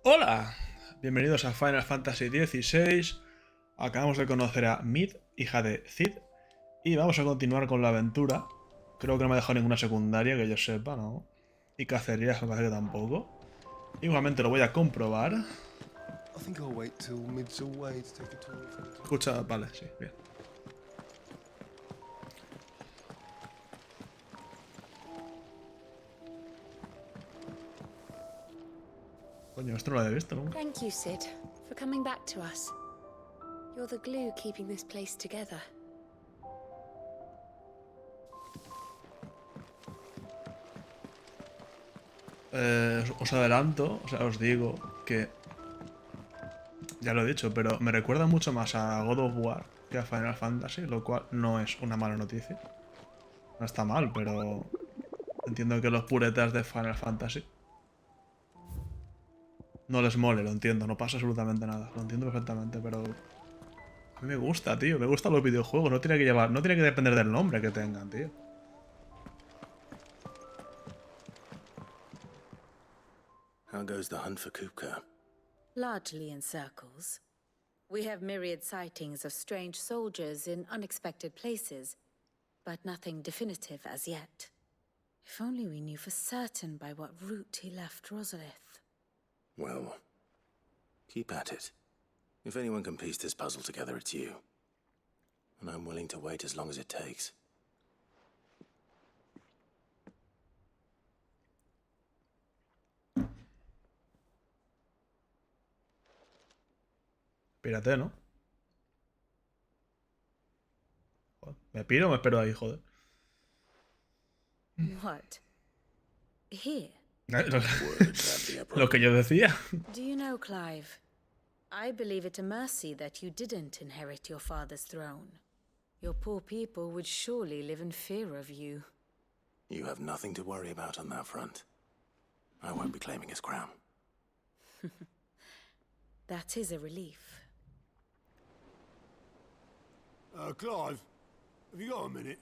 Hola, bienvenidos a Final Fantasy XVI. Acabamos de conocer a Mid, hija de Cid, y vamos a continuar con la aventura. Creo que no me ha dejado ninguna secundaria que yo sepa, ¿no? Y cacerías me parece que tampoco. Igualmente lo voy a comprobar. Escucha, vale, sí, bien. Coño, esto no lo había visto nunca. Thank you, Sid, for coming back to us. You're the glue keeping this place together. Os adelanto, o sea, os digo que... Ya lo he dicho, pero me recuerda mucho más a God of War que a Final Fantasy, lo cual no es una mala noticia. No está mal, pero... Entiendo que los puretas de Final Fantasy no les mole, lo entiendo, no pasa absolutamente nada. Lo entiendo perfectamente, pero... A mí me gusta, tío, me gustan los videojuegos, no tiene que llevar, no tiene que depender del nombre que tengan, tío. How goes the hunt for Kupka? Largely in circles. We have myriad sightings of strange soldiers in unexpected places, but nothing definitive as yet. If only we knew for certain by what route he left Rosalith. Well, keep at it. If anyone can piece this puzzle together, it's you. And I'm willing to wait as long as it takes. Pírate, ¿no? Joder, ¿me piro o me espero ahí, joder? What? Here? Lo que yo decía. Do you know, Clive? I believe it a mercy that you didn't inherit your father's throne. Your poor people would surely live in fear of you. You have nothing to worry about on that front. I won't be claiming his crown. That is a relief. Clive, have you got a minute?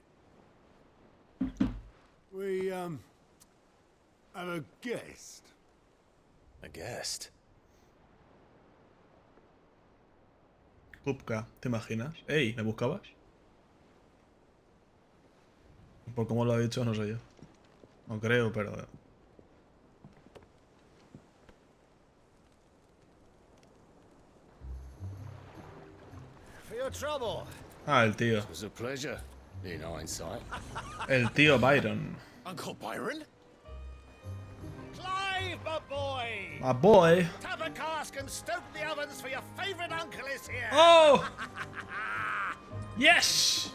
We, have a guest. A guest? Kupka, ¿te imaginas? Ey, ¿me buscabas? Por cómo lo ha dicho, no sé yo. No creo, pero... For your trouble. Ah, el tío. It was a pleasure, in hindsight. El tío Byron. Uncle Byron? Clive, my boy! My boy. Tap a cask and stoke the ovens for your favorite uncle is here! Oh! Yes!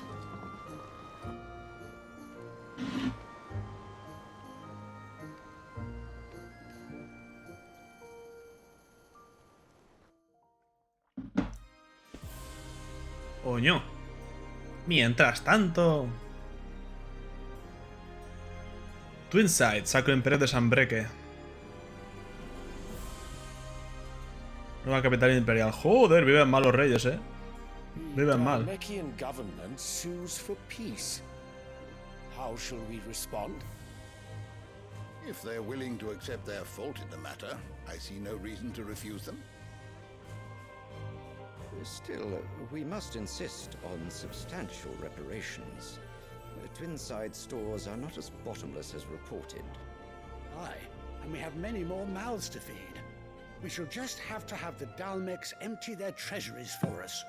Coño. Mientras tanto... Twinside, Sacro Imperio de Sanbreque. Nueva capital imperial. Joder, viven mal los reyes, Viven mal. Dalmekian government sues for peace. How shall we respond? If they're willing to accept their fault in the matter, I see no reason to refuse them. Still, we must insist on substantial reparations. Twinside stores are not as bottomless as reported. Aye, and we have many more mouths to feed. We shall just have to have the Dalmecs empty their treasuries for us.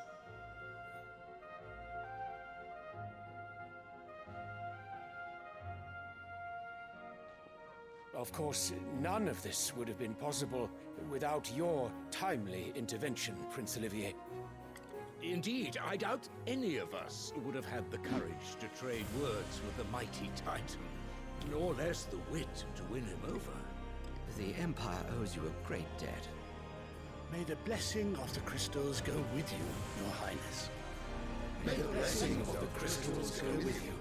Of course, none of this would have been possible without your timely intervention, Prince Olivier. Indeed, I doubt any of us would have had the courage to trade words with the mighty Titan, nor less the wit to win him over. The Empire owes you a great debt. May the blessing of the crystals go with you, Your Highness. May the blessing of the crystals go with you.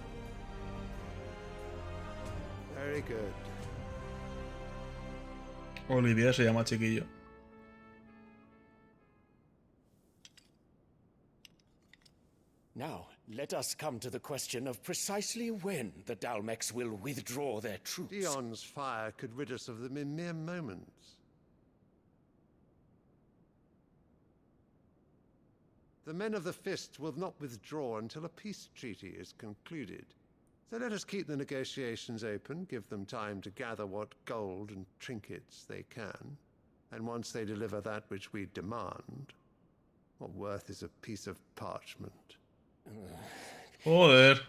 Very good. Olivier se llama chiquillo. Now, let us come to the question of precisely when the Dalmecs will withdraw their troops. Dion's fire could rid us of them in mere moments. The men of the Fist will not withdraw until a peace treaty is concluded. So let us keep the negotiations open, give them time to gather what gold and trinkets they can. And once they deliver that which we demand, what worth is a piece of parchment? Joder.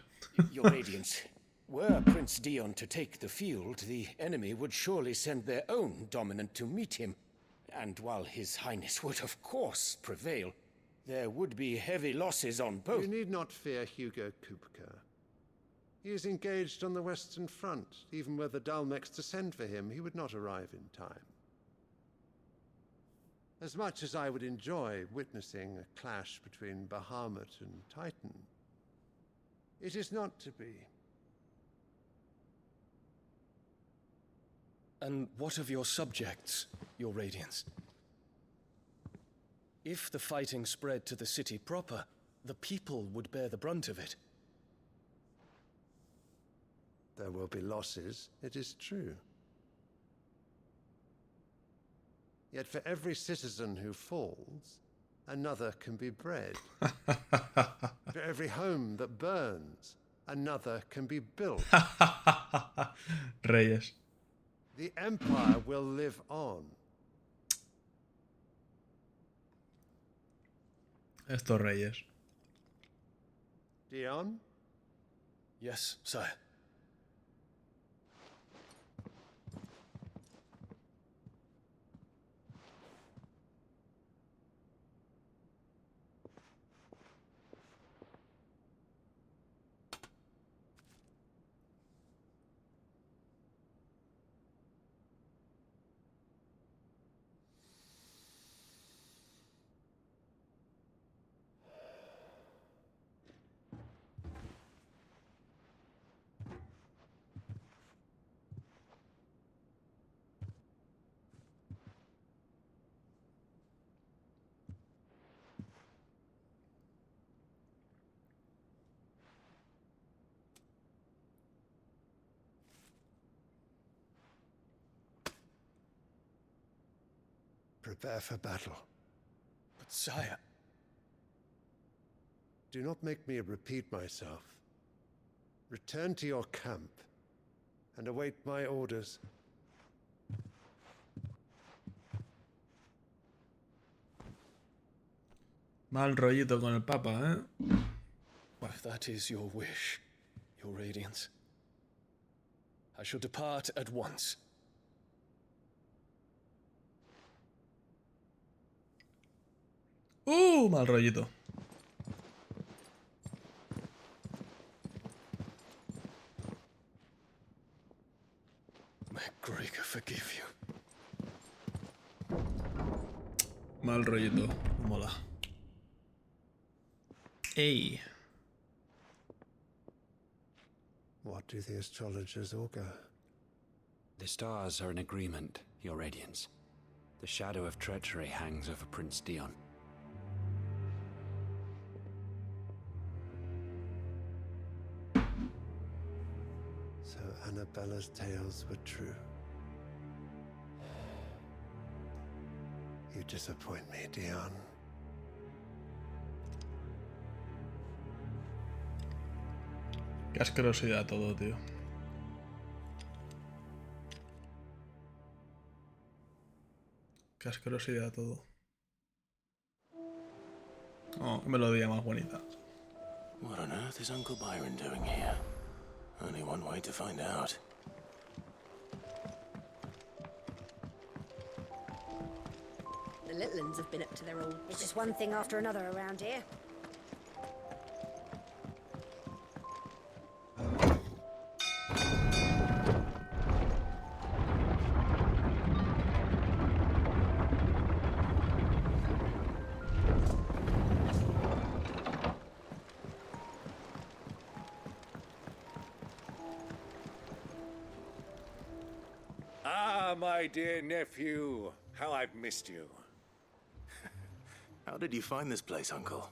Your Radiance, were Prince Dion to take the field, the enemy would surely send their own dominant to meet him. And while His Highness would of course prevail, there would be heavy losses on both. You need not fear Hugo Kupka. He is engaged on the Western Front. Even were the Dalmex to send for him, he would not arrive in time. As much as I would enjoy witnessing a clash between Bahamut and Titan, it is not to be. And what of your subjects, Your Radiance? If the fighting spread to the city proper, the people would bear the brunt of it. There will be losses, it is true. Yet for every citizen who falls, another can be bred. For every home that burns, another can be built. Reyes. The Empire will live on. Estos Reyes. Dion? Yes, sire. Prepare for battle. But sire... Do not make me repeat myself. Return to your camp and await my orders. Mal rollito con el Papa, ¿eh? If that is your wish, Your Radiance, I shall depart at once. Mal rollito. May Gregor forgive you. Mal rollito. Mola. Ey. What do the astrologers augur? The stars are in agreement, Your Radiance. The shadow of treachery hangs over Prince Dion. So Annabella's tales were true. You disappoint me, Dion. Qué asquerosidad todo, tío. Qué asquerosidad todo. Oh, qué melodía más bonita. What on earth is Uncle Byron doing here? Only one way to find out. The Littlands have been up to their old... It's just one thing after another around here. Ah, my dear nephew. How I've missed you. How did you find this place, Uncle?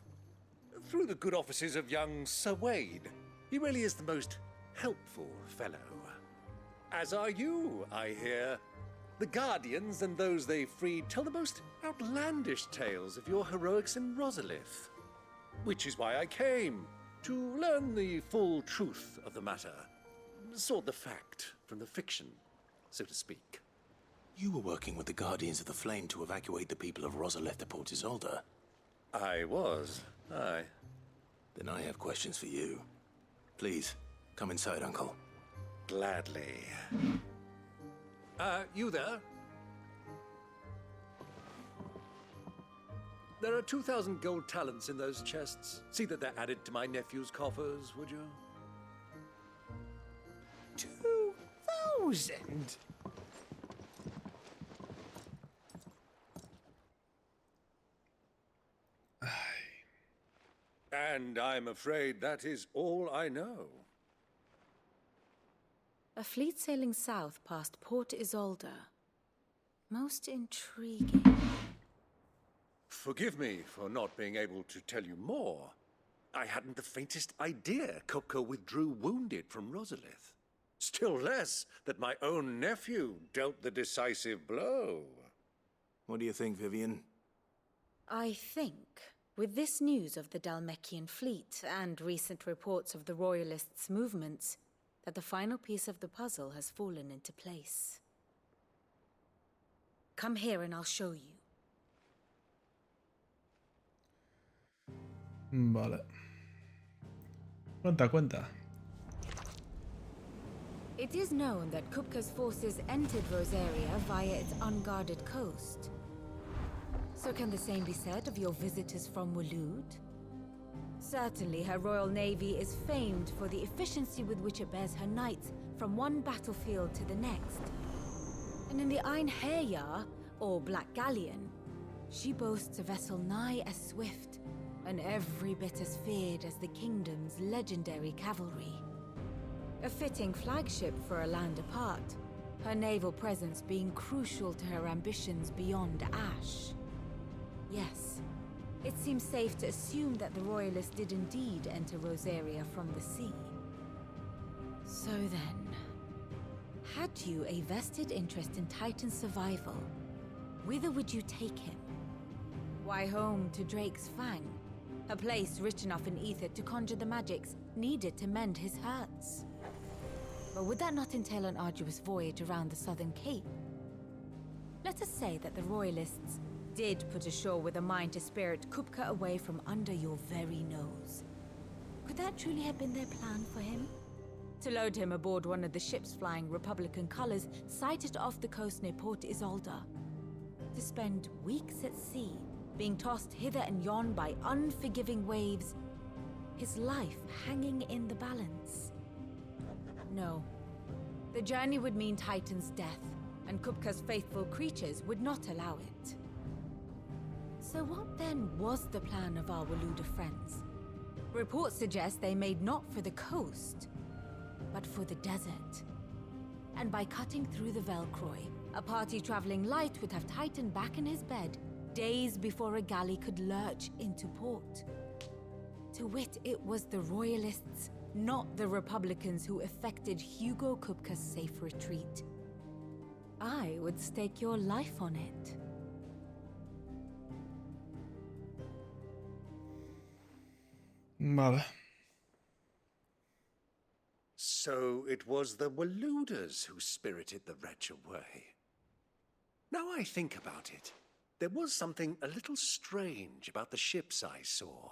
Through the good offices of young Sir Wayne. He really is the most helpful fellow. As are you, I hear. The Guardians and those they freed tell the most outlandish tales of your heroics in Rosalith. Which is why I came, to learn the full truth of the matter. Sort the fact from the fiction, so to speak. You were working with the Guardians of the Flame to evacuate the people of Rosalith to Port Isolde. I was, aye. Then I have questions for you. Please, come inside, Uncle. Gladly. You there? There are 2,000 gold talents in those chests. See that they're added to my nephew's coffers, would you? 2,000? And I'm afraid that is all I know. A fleet sailing south past Port Isolde. Most intriguing. Forgive me for not being able to tell you more. I hadn't the faintest idea Kupka withdrew wounded from Rosalith. Still less that my own nephew dealt the decisive blow. What do you think, Vivian? I think, with this news of the Dalmekian fleet and recent reports of the Royalists' movements, that the final piece of the puzzle has fallen into place. Come here and I'll show you. Vale. Cuenta. It is known that Kupka's forces entered Rosaria via its unguarded coast. So can the same be said of your visitors from Waloed? Certainly her Royal Navy is famed for the efficiency with which it bears her knights from one battlefield to the next. And in the Einherjar, or Black Galleon, she boasts a vessel nigh as swift and every bit as feared as the kingdom's legendary cavalry. A fitting flagship for a land apart, her naval presence being crucial to her ambitions beyond Ash. Yes, it seems safe to assume that the Royalists did indeed enter Rosaria from the sea. So then, had you a vested interest in Titan's survival, whither would you take him? Why, home to Drake's Fang, a place rich enough in ether to conjure the magics needed to mend his hurts. But would that not entail an arduous voyage around the southern cape? Let us say that the Royalists did put ashore with a mind to spirit Kupka away from under your very nose. Could that truly have been their plan for him? To load him aboard one of the ships flying Republican colors sighted off the coast near Port Isolde. To spend weeks at sea, being tossed hither and yon by unforgiving waves, his life hanging in the balance. No. The journey would mean Titan's death, and Kupka's faithful creatures would not allow it. So what then was the plan of our Waloed friends? Reports suggest they made not for the coast, but for the desert. And by cutting through the Velcroy, a party traveling light would have Titan back in his bed days before a galley could lurch into port. To wit, it was the Royalists, not the Republicans, who effected Hugo Kupka's safe retreat. I would stake your life on it. Vale. So it was the Waloeders who spirited the wretch away. Now I think about it, there was something a little strange about the ships I saw.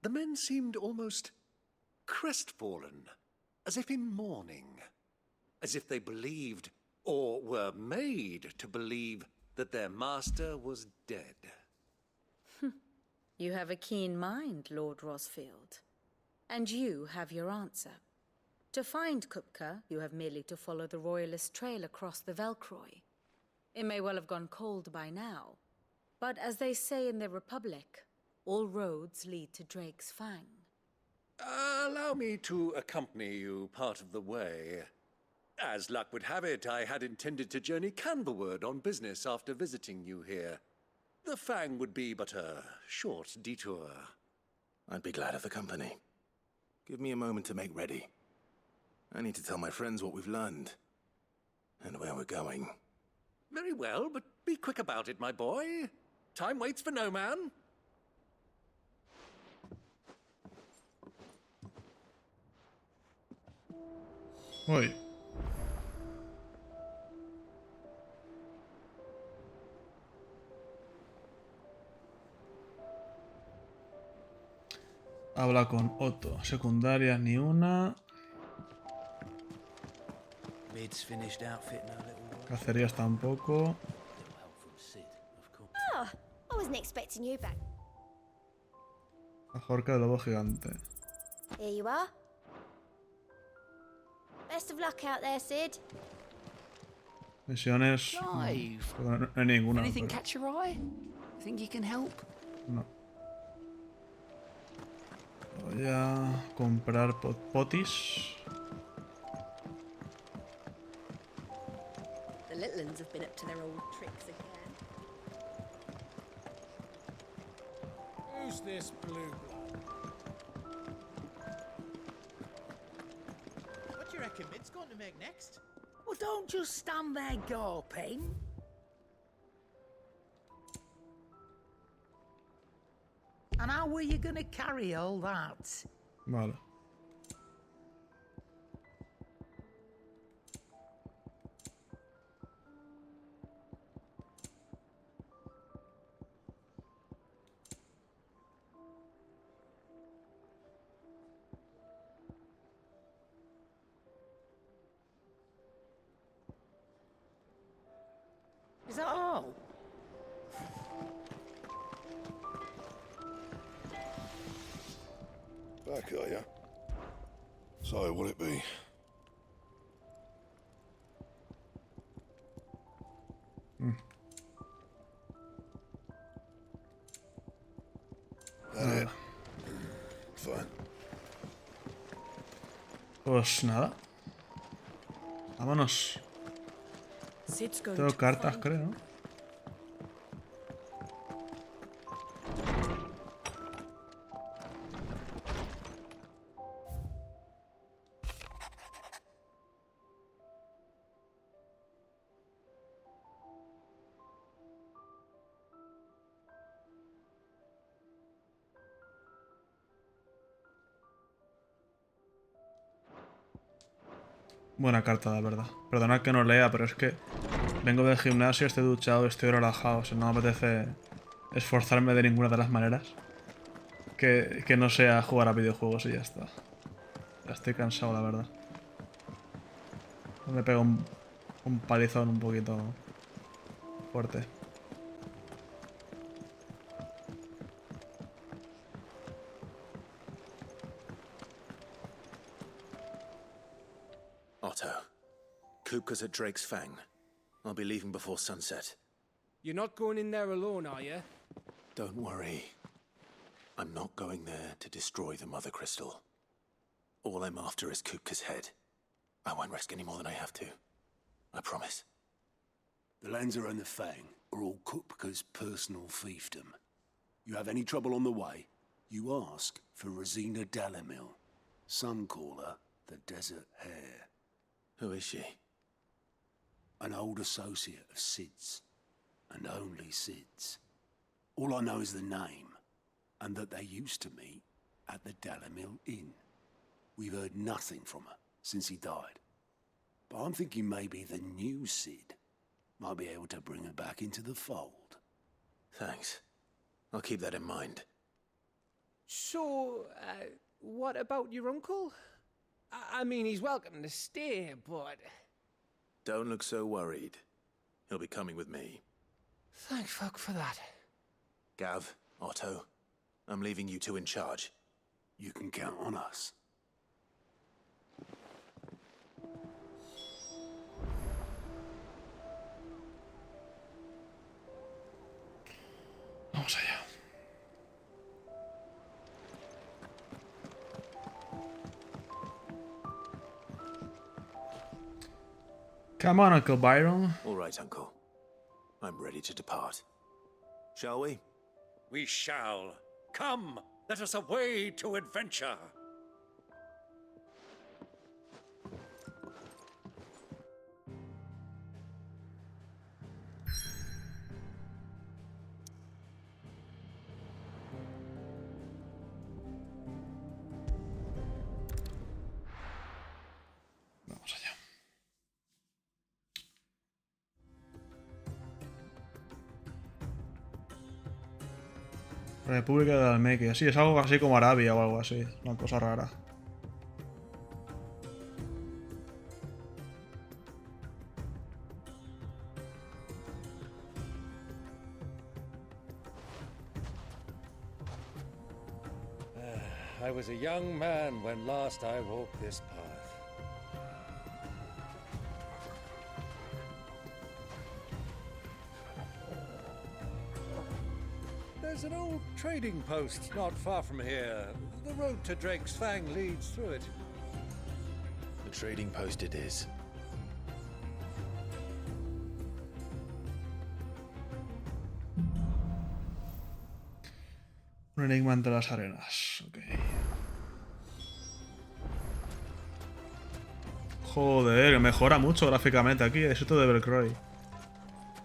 The men seemed almost crestfallen, as if in mourning, as if they believed, or were made to believe, that their master was dead. You have a keen mind, Lord Rosfield. And you have your answer. To find Kupka, you have merely to follow the Royalist trail across the Velcroy. It may well have gone cold by now, but as they say in the Republic, all roads lead to Drake's Fang. Allow me to accompany you part of the way. As luck would have it, I had intended to journey Canberward on business after visiting you here. The Fang would be but a short detour. I'd be glad of the company. Give me a moment to make ready. I need to tell my friends what we've learned, and where we're going. Very well, but be quick about it, my boy. Time waits for no man. Uy. Habla con Otto. Secundarias ni una. Cacerías tampoco. Oh, I wasn't expecting you back. Majorca del lobo gigante. Here you are. Best of luck out there, Sid. Misiones. No, no hay ninguna. Anything Pero... catch your eye? Think you can help? No. Voy a comprar potis. The little ones have been up to their old tricks again. Who's this blue blood? What do you reckon Mid's going to make next? Well, don't just stand there gawping. And how were you going to carry all that? Vale. Is that all? Back, are ya? So, what'll it be? That it? Fine. Pues nada. Vámonos. Tengo cartas, creo, ¿no? Buena carta, la verdad. Perdonad que no lea, pero es que vengo del gimnasio, estoy duchado, estoy relajado. O sea, no me apetece esforzarme de ninguna de las maneras que no sea jugar a videojuegos y ya está. Ya estoy cansado, la verdad. Me pego un palizón un poquito fuerte. Otto, Kupka's at Drake's Fang. I'll be leaving before sunset. You're not going in there alone, are you? Don't worry. I'm not going there to destroy the Mother Crystal. All I'm after is Kupka's head. I won't risk any more than I have to. I promise. The Lancer and the Fang are all Kupka's personal fiefdom. You have any trouble on the way, you ask for Rosina Dalmil. Some call her the Desert Hare. Who is she? An old associate of Sid's. And only Sid's. All I know is the name, and that they used to meet at the Dalmil Inn. We've heard nothing from her since he died. But I'm thinking maybe the new Sid might be able to bring her back into the fold. Thanks. I'll keep that in mind. So, what about your uncle? I mean, he's welcome to stay, but... Don't look so worried. He'll be coming with me. Thank fuck for that. Gav, Otto, I'm leaving you two in charge. You can count on us. Vamos allá. Come on, Uncle Byron. All right, Uncle. I'm ready to depart. Shall we? We shall. Come, let us away to adventure. República de Dalmil. Sí, es algo así como Arabia o algo así. Una cosa rara. I was a young man when last I walked this path. There's an old trading post not far from here. The road to Drake's Fang leads through it. The trading post it is. Un enigma entre las arenas. Ok. Joder, mejora mucho gráficamente aquí. Éxito de Belcroy.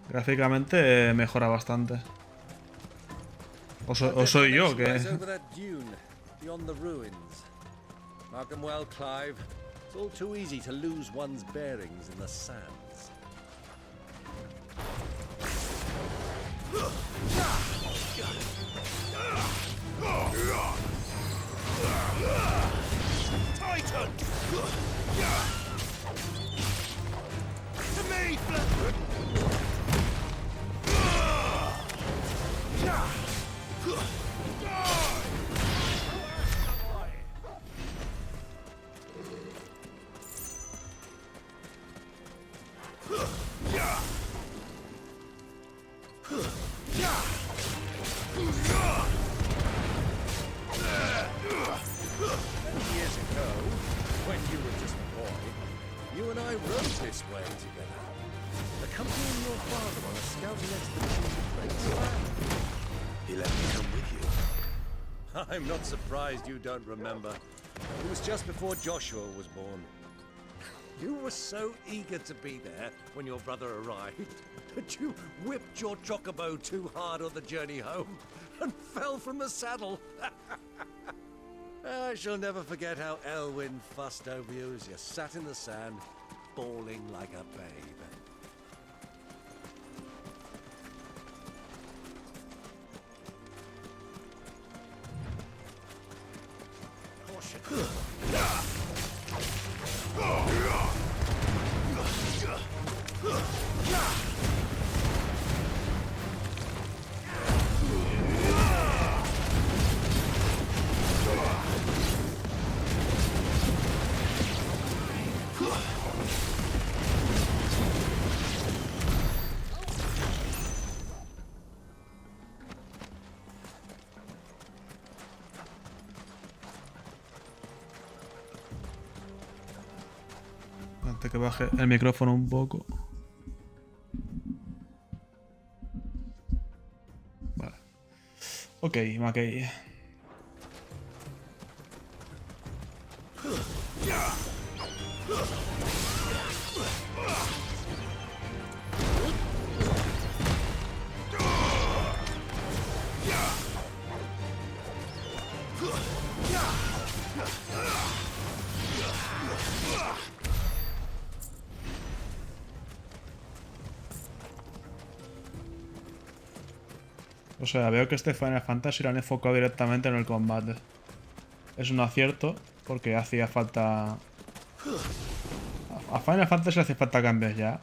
Gráficamente mejora bastante. O soy yo que... Beyond the ruins. Mark them well, Clive. It's all too easy to lose one's bearings in the sands. Titan! To me, Years ago, when you were just a boy, you and I rode this way together, accompanying your father on a scouting expedition to Drake's Fang. He let me come with you. I'm not surprised you don't remember. It was just before Joshua was born. You were so eager to be there when your brother arrived that you whipped your chocobo too hard on the journey home and fell from the saddle. I shall never forget how Elwyn fussed over you as you sat in the sand, bawling like a babe. Antes que baje el micrófono un poco. Vale. Ok, Mackey. O sea, veo que este Final Fantasy lo han enfocado directamente en el combate. Es un acierto, porque hacía falta... A Final Fantasy le hace falta cambios ya.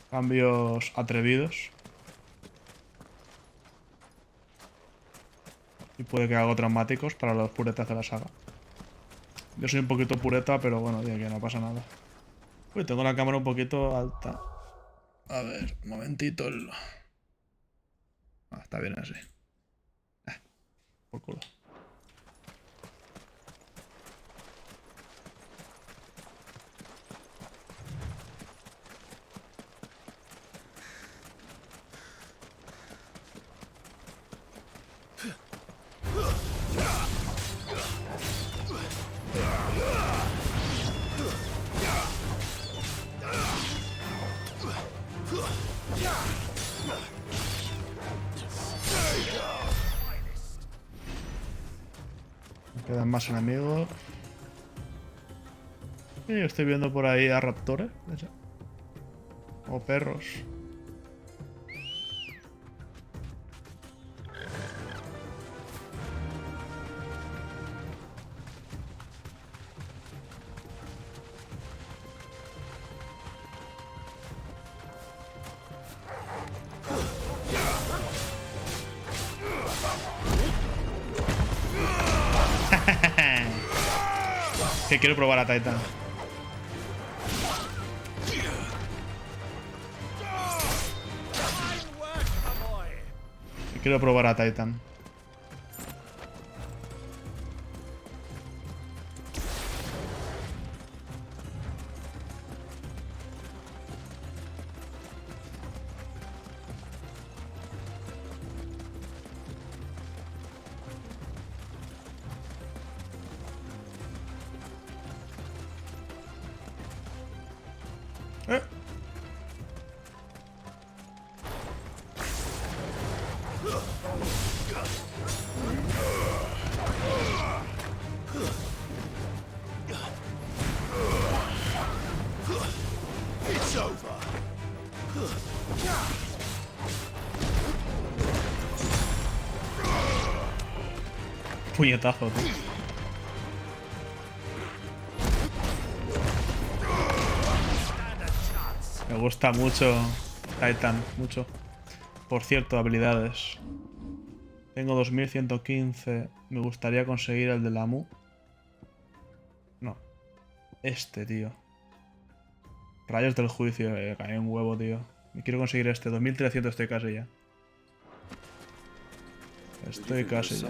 Cambios atrevidos. Y puede que haga traumáticos para los puretas de la saga. Yo soy un poquito pureta, pero bueno, ya que no pasa nada. Uy, tengo la cámara un poquito alta. A ver, un momentito. Ah, está bien así. Por culo. Me quedan más enemigos. Y estoy viendo por ahí a raptores. O perros. Que quiero probar a Titan. Que quiero probar a Titan. It's over. Puñetazo, tío. Me gusta mucho Titan, mucho. Por cierto, habilidades. Tengo 2115. Me gustaría conseguir el de la Mu. No. Este, tío. Rayos del juicio, cae un huevo, tío. Me quiero conseguir este. 2300 estoy casi ya. Estoy casi ya.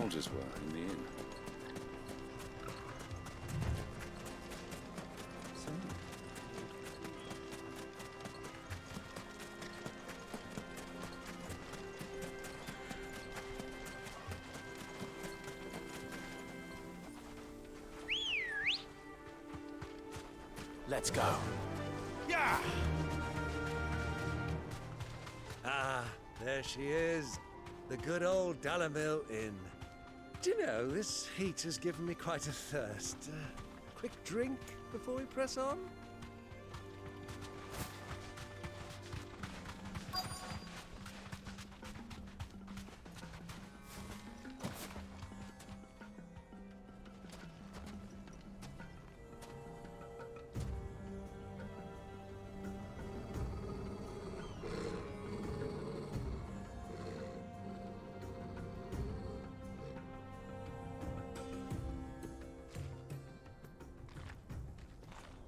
Let's go. Yeah. Ah, there she is. The good old Dalmil Inn. Do you know, this heat has given me quite a thirst. Quick drink before we press on?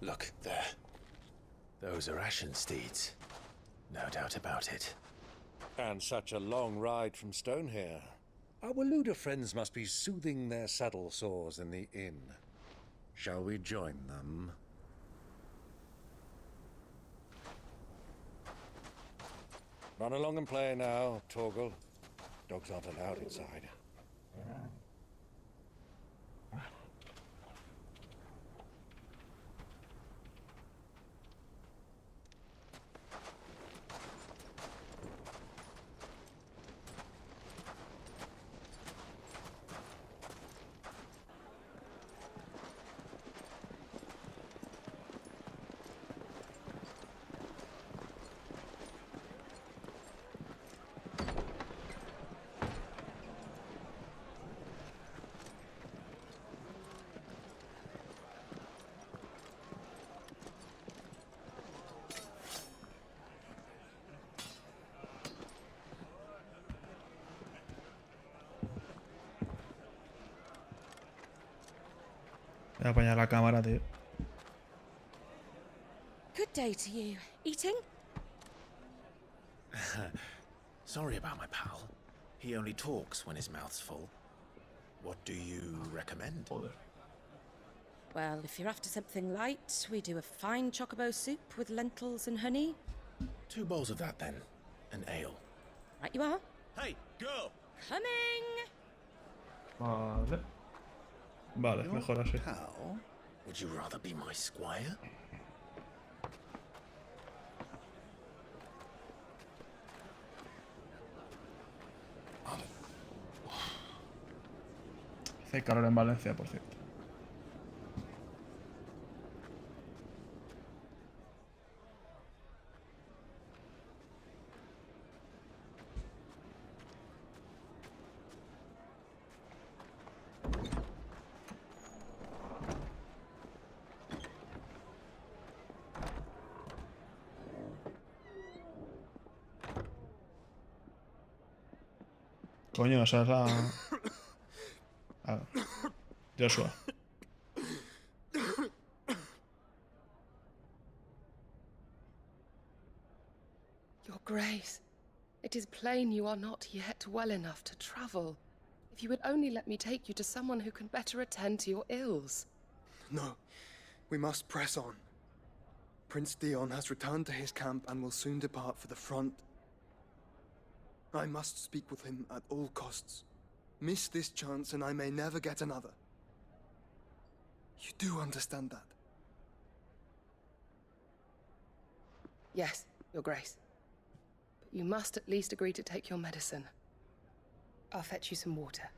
Look, there. Those are Ashen steeds. No doubt about it. And such a long ride from Stonehair. Our Waluda friends must be soothing their saddle sores in the inn. Shall we join them? Run along and play now, Torgal. Dogs aren't allowed inside. Voy a apañar la cámara, tío. Good day to you. Eating? Sorry about my pal. He only talks when his mouth's full. What do you recommend? Well, if you're after something light, we do a fine chocobo soup with lentils and honey. 2 bowls of that, then. An ale. Right you are. Hey, girl. Coming! Vale. Vale, mejor así. Pal? Would you rather be my squire? Hace calor en Valencia, por cierto. Coño, esa es la... Joshua. Your Grace, it is plain you are not yet well enough to travel. If you would only let me take you to someone who can better attend to your ills. No, we must press on. Prince Dion has returned to his camp and will soon depart for the front. I must speak with him at all costs. Miss this chance and I may never get another. You do understand that? Yes, Your Grace. But you must at least agree to take your medicine. I'll fetch you some water.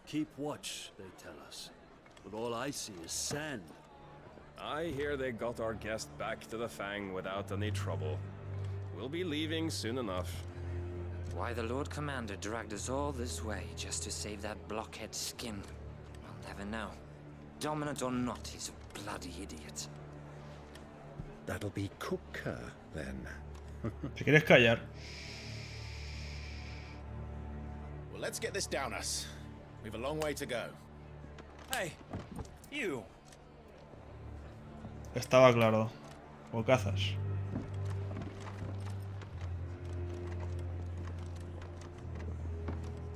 Keep watch, they tell us. But all I see is sand. I hear they got our guest back to the Fang without any trouble. We'll be leaving soon enough. Why the Lord Commander dragged us all this way just to save that blockhead skin, I'll never know. Dominant or not, he's a bloody idiot. That'll be Cooker, then. ¿Te quieres callar? Well, let's get this down us. We've a long way to go. Hey, you. Estaba claro. Bocazas.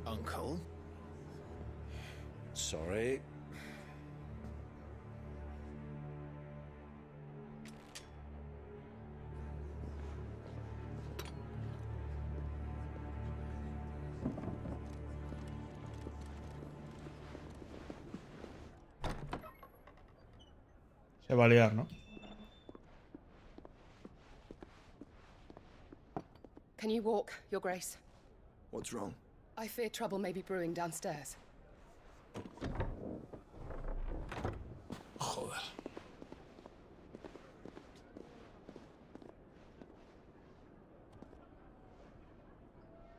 Uncle? Sorry. Se va a liar, ¿no? Can you walk, Your Grace? What's wrong? I fear trouble may be brewing downstairs. Joder.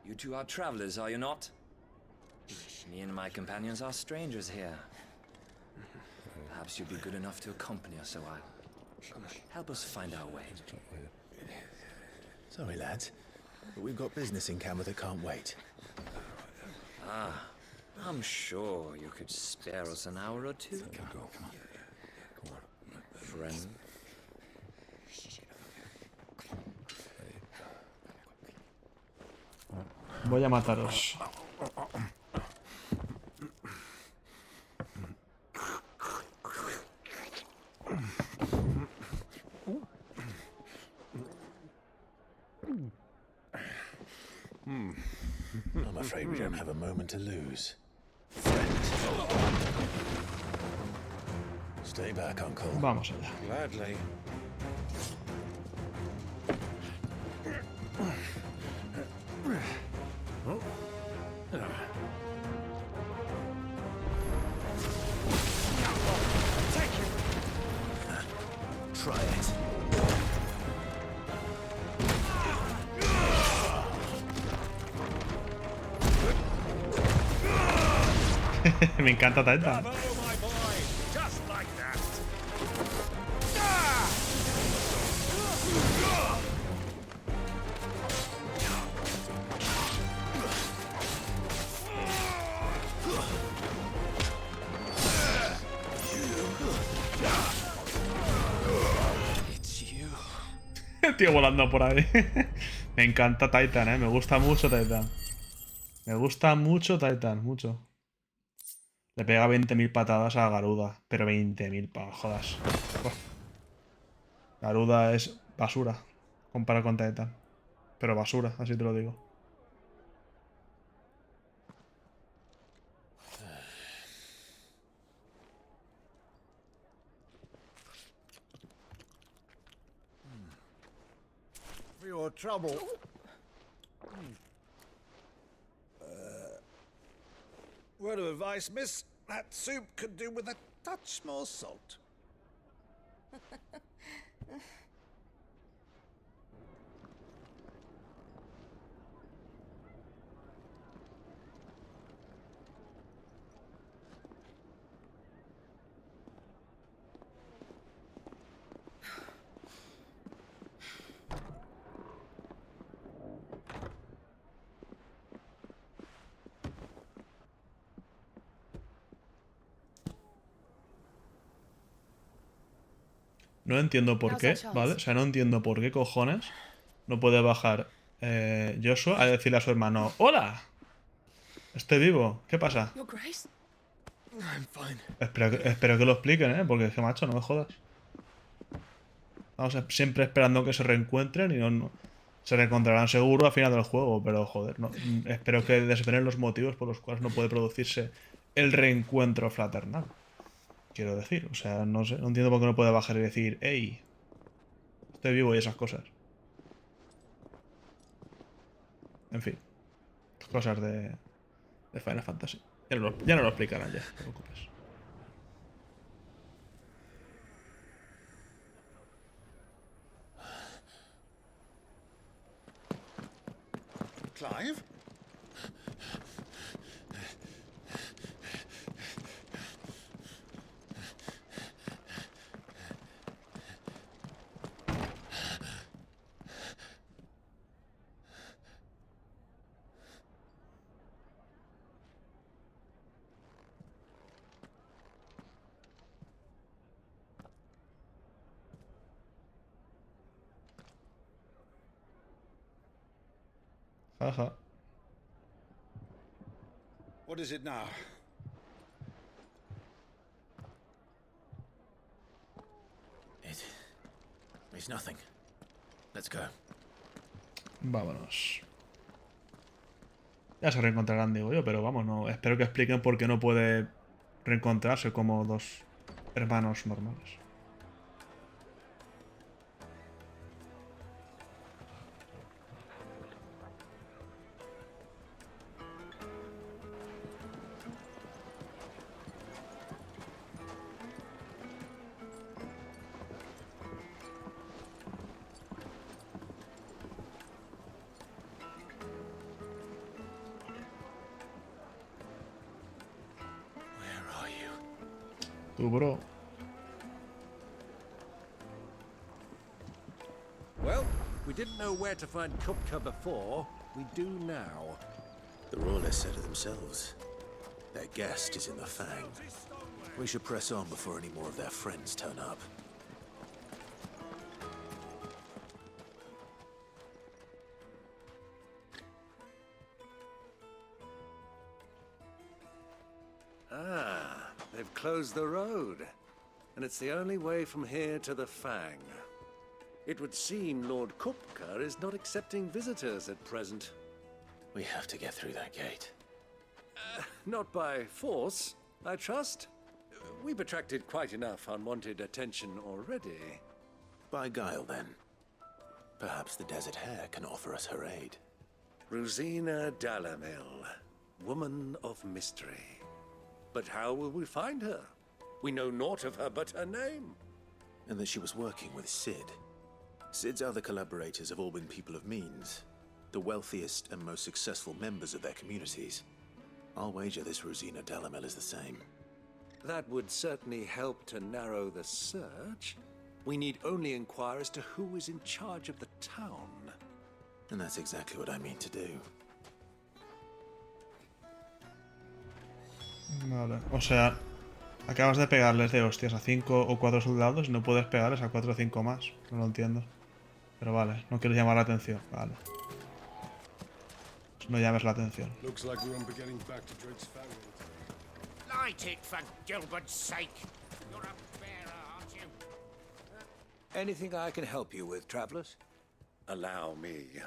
You two are travelers, are you not? Me and my companions are strangers here. Perhaps you'd be good enough to accompany us a while. Help us find our way. Sorry, lads, but we've got business in camera that can't wait. Ah, I'm sure you could spare us an hour or two. Come on. Friend. Voy a mataros. I'm afraid we don't have a moment to lose. Stay back, Uncle. Vamos allá. Gladly. Try it. Me encanta Titan. Just like that. El tío volando por ahí. Me encanta Titan, me gusta mucho Titan. Me gusta mucho Titan, mucho. Le pega 20.000 patadas a Garuda. Pero 20.000, jodas. Garuda es basura comparado con Titan. Pero basura, así te lo digo. for your trouble. Word of advice, miss. That soup could do with a touch more salt. No entiendo por qué, ¿vale? O sea, no entiendo por qué cojones no puede bajar Joshua a decirle a su hermano: ¡Hola! Estoy vivo. ¿Qué pasa? Espero que lo expliquen, ¿eh? Porque es que, macho, no me jodas. Vamos siempre esperando que se reencuentren y se reencontrarán seguro al final del juego. Pero, joder, no, espero que desvelen los motivos por los cuales no puede producirse el reencuentro fraternal. Quiero decir, o sea, no sé, no entiendo por qué no puede bajar y decir: hey, estoy vivo y esas cosas. En fin, cosas de Final Fantasy. Ya no lo explicarán, ya, no te preocupes. Clive? Jaja. What is it now? It's nothing. Let's go. Vámonos. Ya se reencontrarán, digo yo, pero vamos, no. Espero que expliquen por qué no puede reencontrarse como dos hermanos normales. Tú, bro. Well, we didn't know where to find Kupka before. We do now. The royalists said it themselves. Their guest is in the Fang. We should press on before any more of their friends turn up. Ah, they've closed the road. And it's the only way from here to the Fang. It would seem Lord Kupka is not accepting visitors at present. We have to get through that gate. Not by force, I trust. We've attracted quite enough unwanted attention already. By guile, then. Perhaps the Desert Hare can offer us her aid. Rosina Dalmil, woman of mystery. But how will we find her? We know naught of her but her name. And that she was working with Cid. Cid's other collaborators have all been people of means. The wealthiest and most successful members of their communities. I'll wager this Rosina Dalmil is the same. That would certainly help to narrow the search. We need only inquire as to who is in charge of the town. And that's exactly what I mean to do. Vale, o sea, acabas de pegarles de hostias a 5 o 4 soldados y no puedes pegarles a 4 o 5 más. No lo entiendo. Pero vale, no quiero llamar la atención. Vale. No llames la atención. Light it, for Gilbert's sake. You're a bearer, aren't you? Anything I can help you with, travelers? Allow me.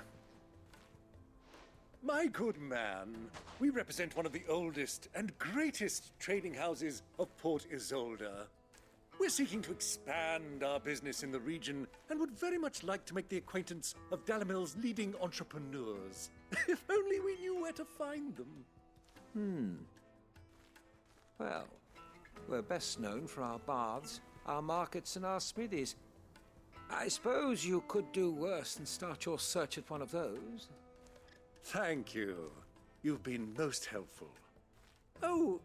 My good man, we represent one of the oldest and greatest trading houses of Port Isolde. We're seeking to expand our business in the region and would very much like to make the acquaintance of Dalmil's leading entrepreneurs. If only we knew where to find them. Well, we're best known for our baths, our markets, and our smithies. I suppose you could do worse than start your search at one of those. Thank you. You've been most helpful. Oh,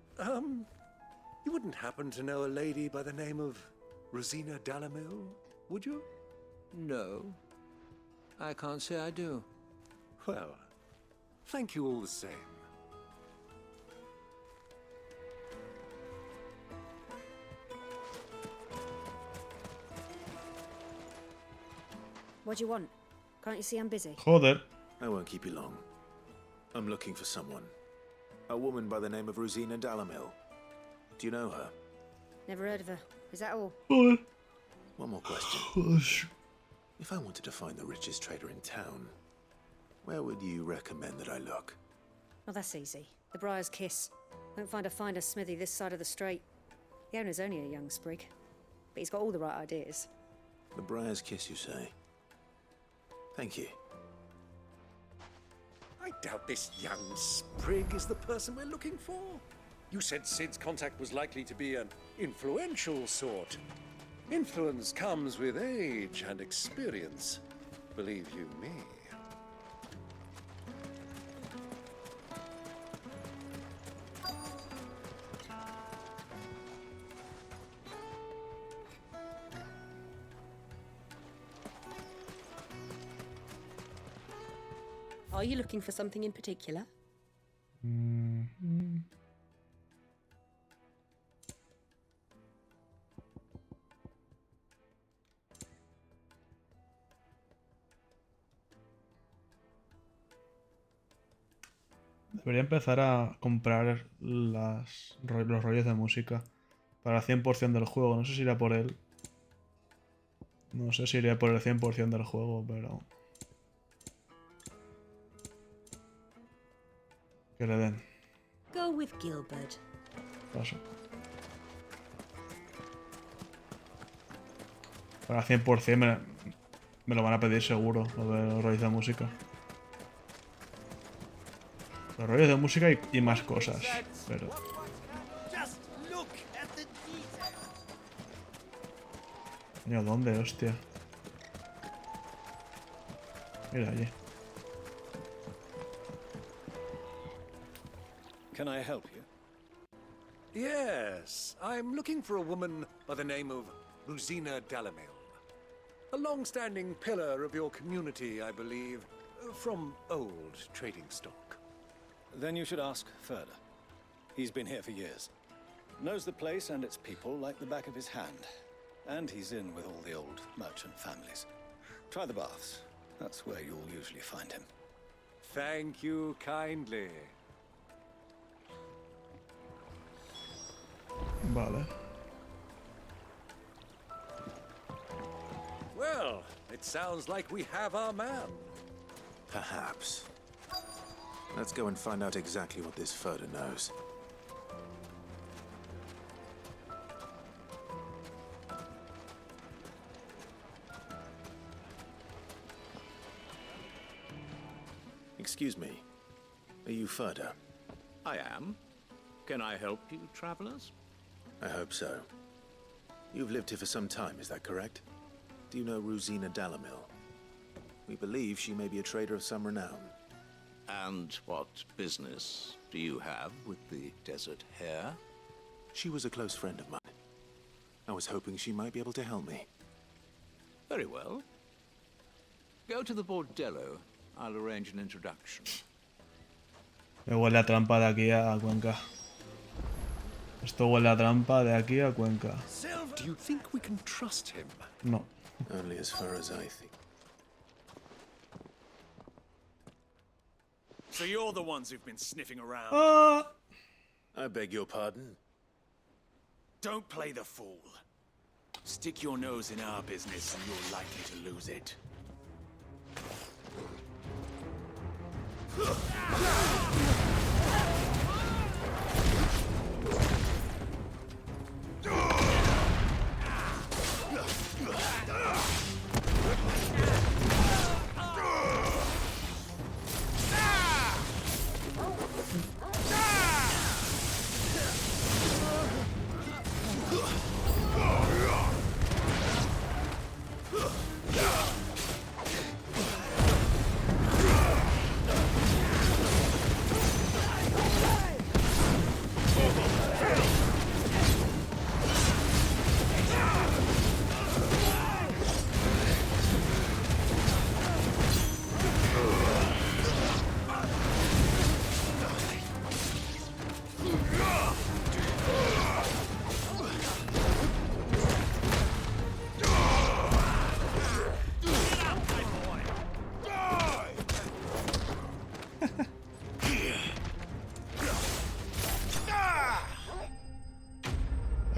you wouldn't happen to know a lady by the name of Rosina Dalmil, would you? No, I can't say I do. Well, thank you all the same. What do you want? Can't you see I'm busy? Joder. I won't keep you long. I'm looking for someone. A woman by the name of Rosina Dalmil. Do you know her? Never heard of her. Is that all? One more question. If I wanted to find the richest trader in town, where would you recommend that I look? Oh, that's easy. The Briar's Kiss. Won't find a finer smithy this side of the strait. The owner's only a young sprig, but he's got all the right ideas. The Briar's Kiss, you say? Thank you. I doubt this young sprig is the person we're looking for. You said Sid's contact was likely to be an influential sort. Influence comes with age and experience, believe you me. Are you looking for something in particular? Debería empezar a comprar los rollos de música para el 100% del juego. No sé si irá por él. No sé si iría por el 100% del juego, pero... que le den. Go with Gilbert. Paso. Para 100% me lo van a pedir seguro, lo de los rollos de música. Los rollos de música y más cosas, pero... Coño, ¿dónde, hostia? Mira allí. Can I help you? Yes, I'm looking for a woman by the name of Rosina Dalmil. A long-standing pillar of your community, I believe, from old trading stock. Then you should ask further. He's been here for years. Knows the place and its people like the back of his hand. And he's in with all the old merchant families. Try the baths. That's where you'll usually find him. Thank you kindly. Vale. Well, it sounds like we have our man. Perhaps. Let's go and find out exactly what this Furter knows. Excuse me. Are you Furter? I am. Can I help you, travelers? I hope so. You've lived here for some time, is that correct? Do you know Rosina Dalmil? We believe she may be a trader of some renown. And what business do you have with the desert hare? She was a close friend of mine. I was hoping she might be able to help me. Very well. Go to the bordello. I'll arrange an introduction. Me huele a trampa de aquí a Cuenca. Esto huele a trampa de aquí a Cuenca. Do you think we can trust him? No. Only as far as I think. So you're the ones who've been sniffing around. I beg your pardon? Don't play the fool. Stick your nose in our business and you're likely to lose it.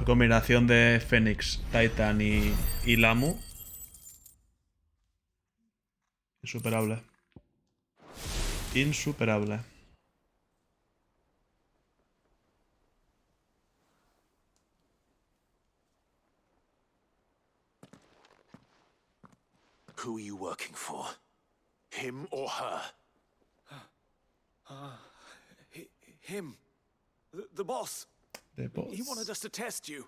combinación de Fénix, Titan y Lamu. Insuperable. Insuperable. Who are you working for? Him or her? Him. The boss. The boss. He wanted us to test you.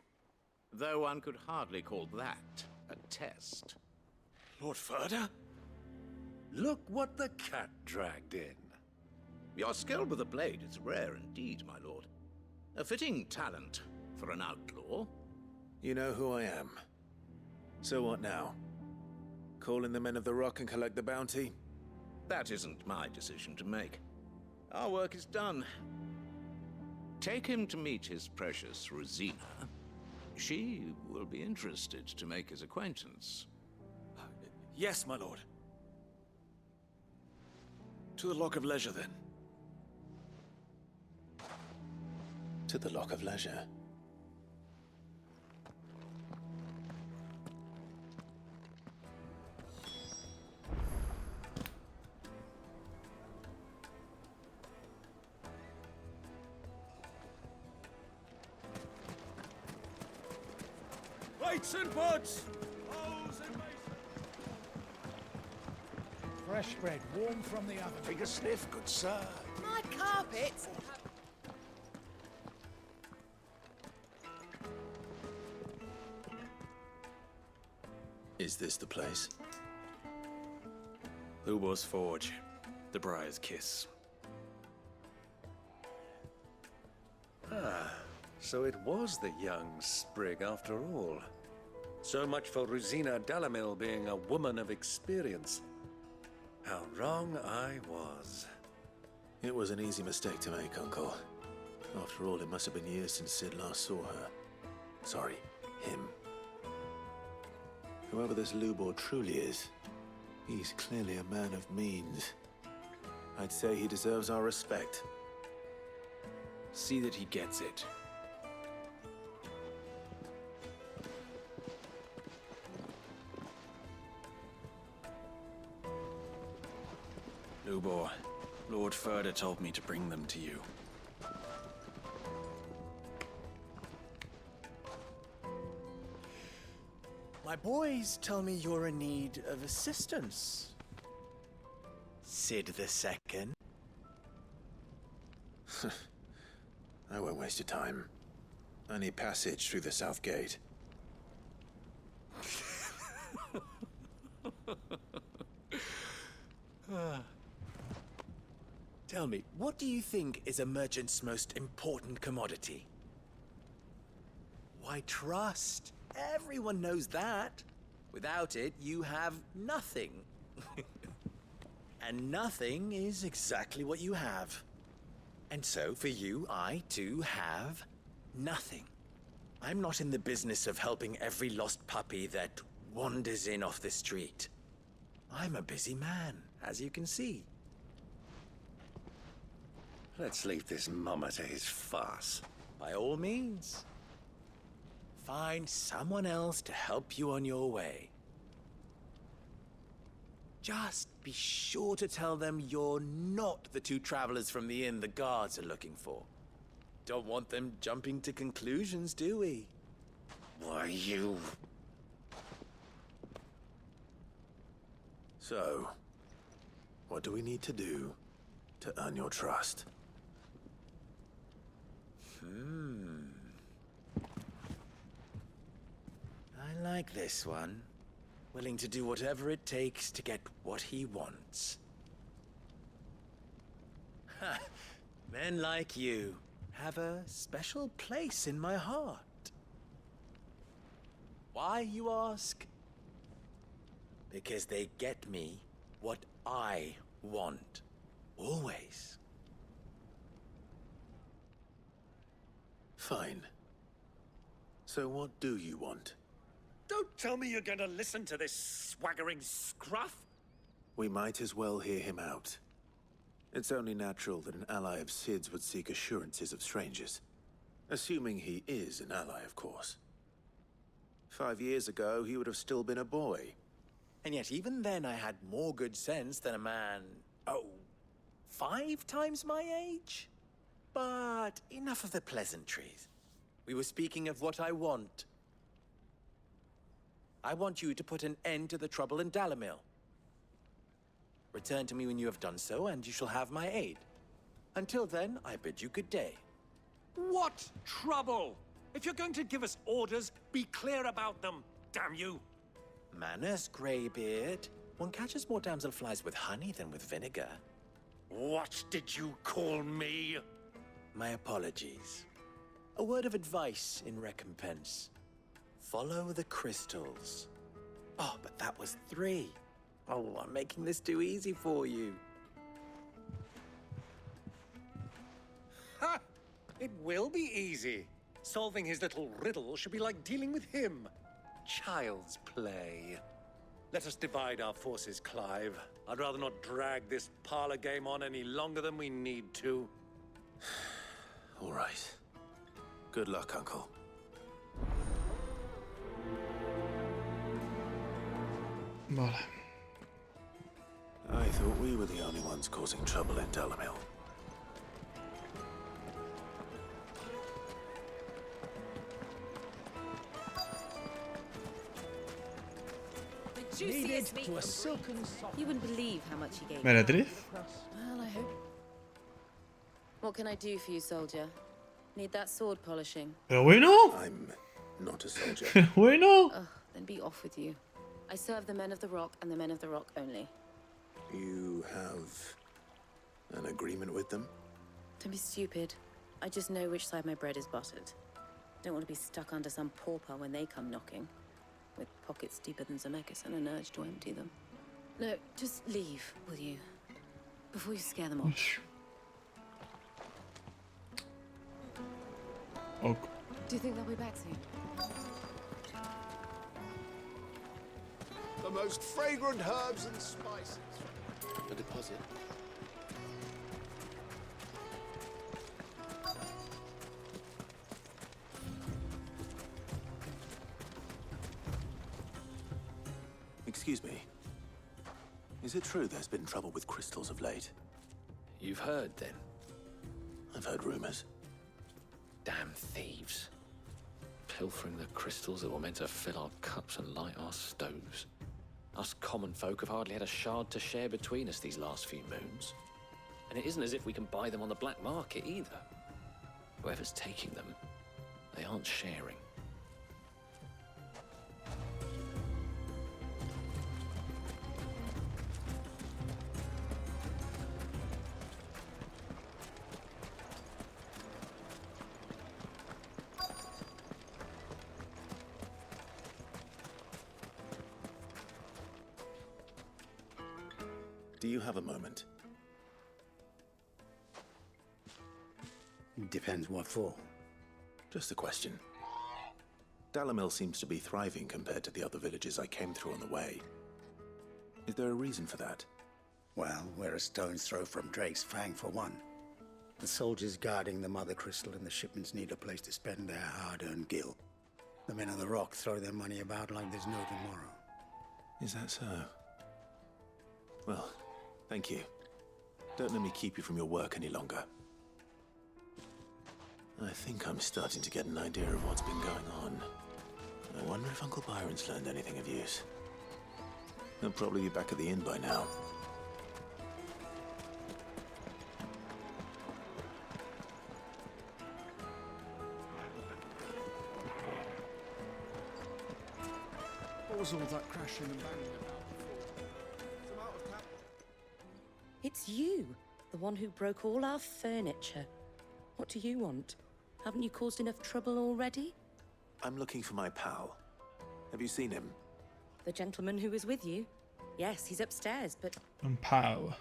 Though one could hardly call that a test. Lord Furder? Look what the cat dragged in. Your skill with the blade is rare indeed, my lord. A fitting talent for an outlaw. You know who I am. So what now? Call in the Men of the Rock and collect the bounty? That isn't my decision to make. Our work is done. Take him to meet his precious Rosina. She will be interested to make his acquaintance. Yes, my lord. To the Lock of Leisure, then. To the Lock of Leisure. Weights and buds! Fresh bread, warm from the oven. Take a sniff, good sir. My carpets. Is this the place? Lubor's Forge. The Briar's Kiss. Ah, so it was the young sprig after all. So much for Rosina Dalmil being a woman of experience. How wrong I was. It was an easy mistake to make, Uncle. After all, it must have been years since Sid last saw her. Sorry, him. Whoever this Lubor truly is, he's clearly a man of means. I'd say he deserves our respect. See that he gets it. Lubor, Lord Furder told me to bring them to you. My boys tell me you're in need of assistance. Sid the Second. I won't waste your time. I need passage through the south gate. Tell me, what do you think is a merchant's most important commodity? Why, trust. Everyone knows that. Without it, you have nothing. And nothing is exactly what you have. And so, for you, I, too, have nothing. I'm not in the business of helping every lost puppy that wanders in off the street. I'm a busy man, as you can see. Let's leave this mummer to his farce. By all means. Find someone else to help you on your way. Just be sure to tell them you're not the two travelers from the inn the guards are looking for. Don't want them jumping to conclusions, do we? Why, you... So, what do we need to do to earn your trust? I like this one. Willing to do whatever it takes to get what he wants. Ha! Men like you have a special place in my heart. Why, you ask? Because they get me what I want. Always. Fine. So what do you want? Don't tell me you're gonna listen to this swaggering scruff! We might as well hear him out. It's only natural that an ally of Sid's would seek assurances of strangers. Assuming he is an ally, of course. 5 years ago, he would have still been a boy. And yet even then I had more good sense than a man, 5 times my age? But enough of the pleasantries. We were speaking of what I want. I want you to put an end to the trouble in Dalmil. Return to me when you have done so, and you shall have my aid. Until then, I bid you good day. What trouble? If you're going to give us orders, be clear about them, damn you! Manners, Greybeard. One catches more damselflies with honey than with vinegar. What did you call me? My apologies. A word of advice in recompense. Follow the crystals. Oh, but that was 3. Oh, I'm making this too easy for you. Ha! It will be easy. Solving his little riddle should be like dealing with him. Child's play. Let us divide our forces, Clive. I'd rather not drag this parlor game on any longer than we need to. All right. Good luck, Uncle. Vale. I thought we were the only ones causing trouble in Dalmil. Needed to a silken soft. You wouldn't believe how much he gave. Meretriz. Well, I hope. What can I do for you, soldier? Need that sword polishing? Pero bueno. I'm not a soldier. Bueno. Ugh, then be off with you. I serve the men of the rock and the men of the rock only. You have an agreement with them? Don't be stupid. I just know which side my bread is buttered. Don't want to be stuck under some pauper when they come knocking. With pockets deeper than Zemeckis and an urge to empty them. No, just leave, will you? Before you scare them off. Ok. Do you think they'll be back soon? The most fragrant herbs and spices. A deposit. Excuse me. Is it true there's been trouble with crystals of late? You've heard, then? I've heard rumors. Damn thieves. Pilfering the crystals that were meant to fill our cups and light our stoves. Us common folk have hardly had a shard to share between us these last few moons. And it isn't as if we can buy them on the black market either. Whoever's taking them, they aren't sharing. Do you have a moment? Depends what for. Just a question. Dalmil seems to be thriving compared to the other villages I came through on the way. Is there a reason for that? Well, we're a stone's throw from Drake's Fang for one. The soldiers guarding the Mother Crystal and the shipments need a place to spend their hard-earned gil. The men of the Rock throw their money about like there's no tomorrow. Is that so? Well, thank you. Don't let me keep you from your work any longer. I think I'm starting to get an idea of what's been going on. I wonder if Uncle Byron's learned anything of use. He'll probably be back at the inn by now. What was all that crashing and banging about? It's you, the one who broke all our furniture. What do you want? Haven't you caused enough trouble already? I'm looking for my pal. Have you seen him? The gentleman who was with you? Yes, he's upstairs, but... Un pal.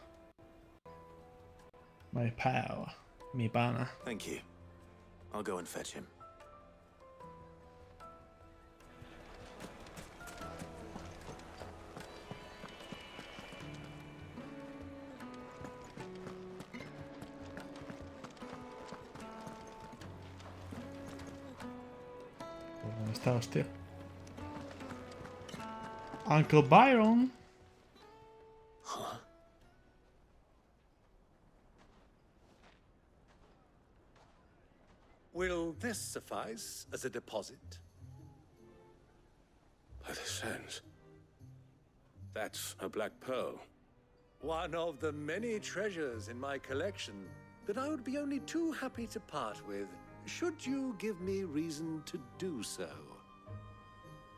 My pal. Mi pana. Thank you. I'll go and fetch him. ¿Dónde está, hostia? Uncle Byron. Huh? Will this suffice as a deposit? By the sands. That's a black pearl. One of the many treasures in my collection that I would be only too happy to part with, should you give me reason to do so.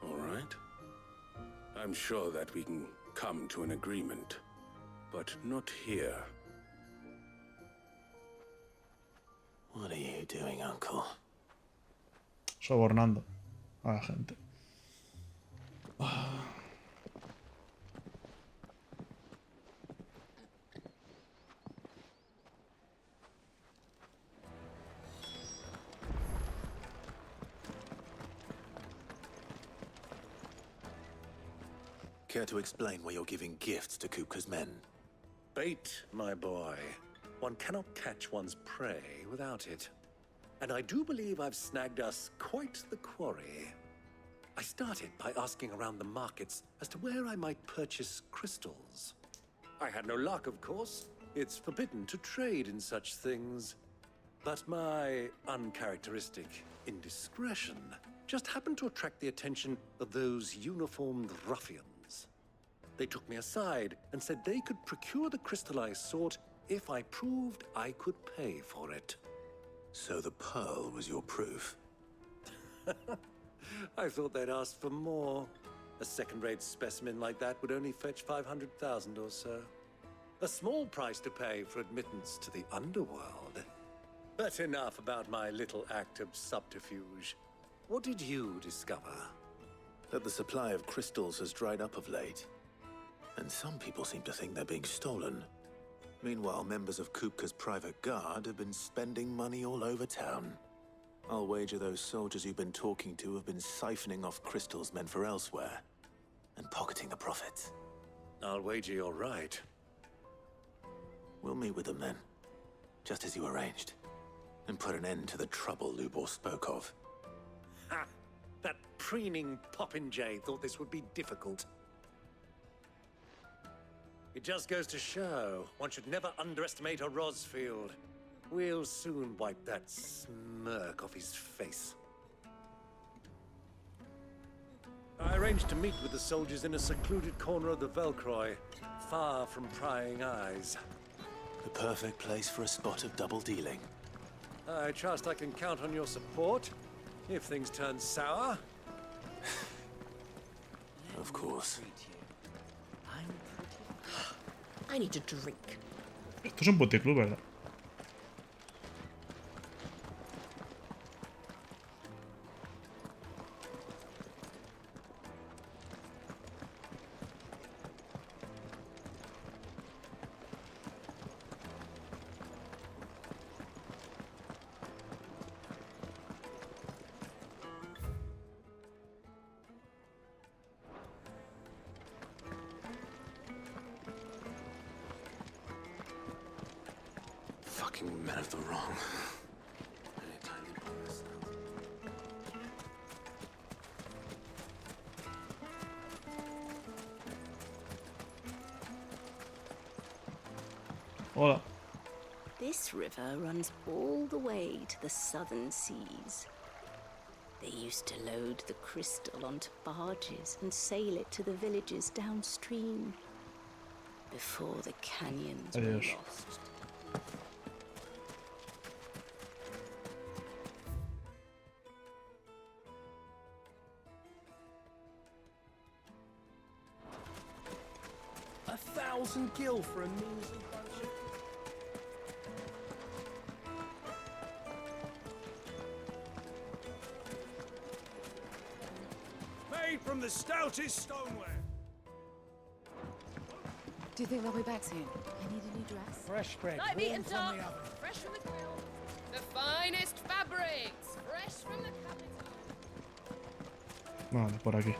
All right. I'm sure that we can come to an agreement, but not here. What are you doing, Uncle? Sobornando a la gente. Care to explain why you're giving gifts to Kupka's men? Bait, my boy. One cannot catch one's prey without it. And I do believe I've snagged us quite the quarry. I started by asking around the markets as to where I might purchase crystals. I had no luck, of course. It's forbidden to trade in such things. But my uncharacteristic indiscretion just happened to attract the attention of those uniformed ruffians. They took me aside and said they could procure the crystal I sought if I proved I could pay for it. So the pearl was your proof? I thought they'd ask for more. A second-rate specimen like that would only fetch 500,000 or so. A small price to pay for admittance to the underworld. But enough about my little act of subterfuge. What did you discover? That the supply of crystals has dried up of late. And some people seem to think they're being stolen. Meanwhile, members of Kupka's private guard have been spending money all over town. I'll wager those soldiers you've been talking to have been siphoning off crystals meant for elsewhere, and pocketing the profits. I'll wager you're right. We'll meet with them then, just as you arranged, and put an end to the trouble Lubor spoke of. Ha! That preening popinjay thought this would be difficult. It just goes to show, one should never underestimate a Rosfield. We'll soon wipe that smirk off his face. I arranged to meet with the soldiers in a secluded corner of the Velcroy, far from prying eyes. The perfect place for a spot of double dealing. I trust I can count on your support, if things turn sour. Of course. I need a drink. Esto es un puticlub, ¿verdad? Fucking men of the wrong. Hola. This river runs all the way to the southern seas. They used to load the crystal onto barges and sail it to the villages downstream before the canyons were Adiós. lost. $1,000 gil for a measly bunch of... Made from the stoutest stoneware. Do you think they'll be back soon? I need a new dress. Fresh bread, Light meat warm and from duck, the oven. fresh from the grill. The finest fabrics, fresh from the Capitulo. Vale, por aquí.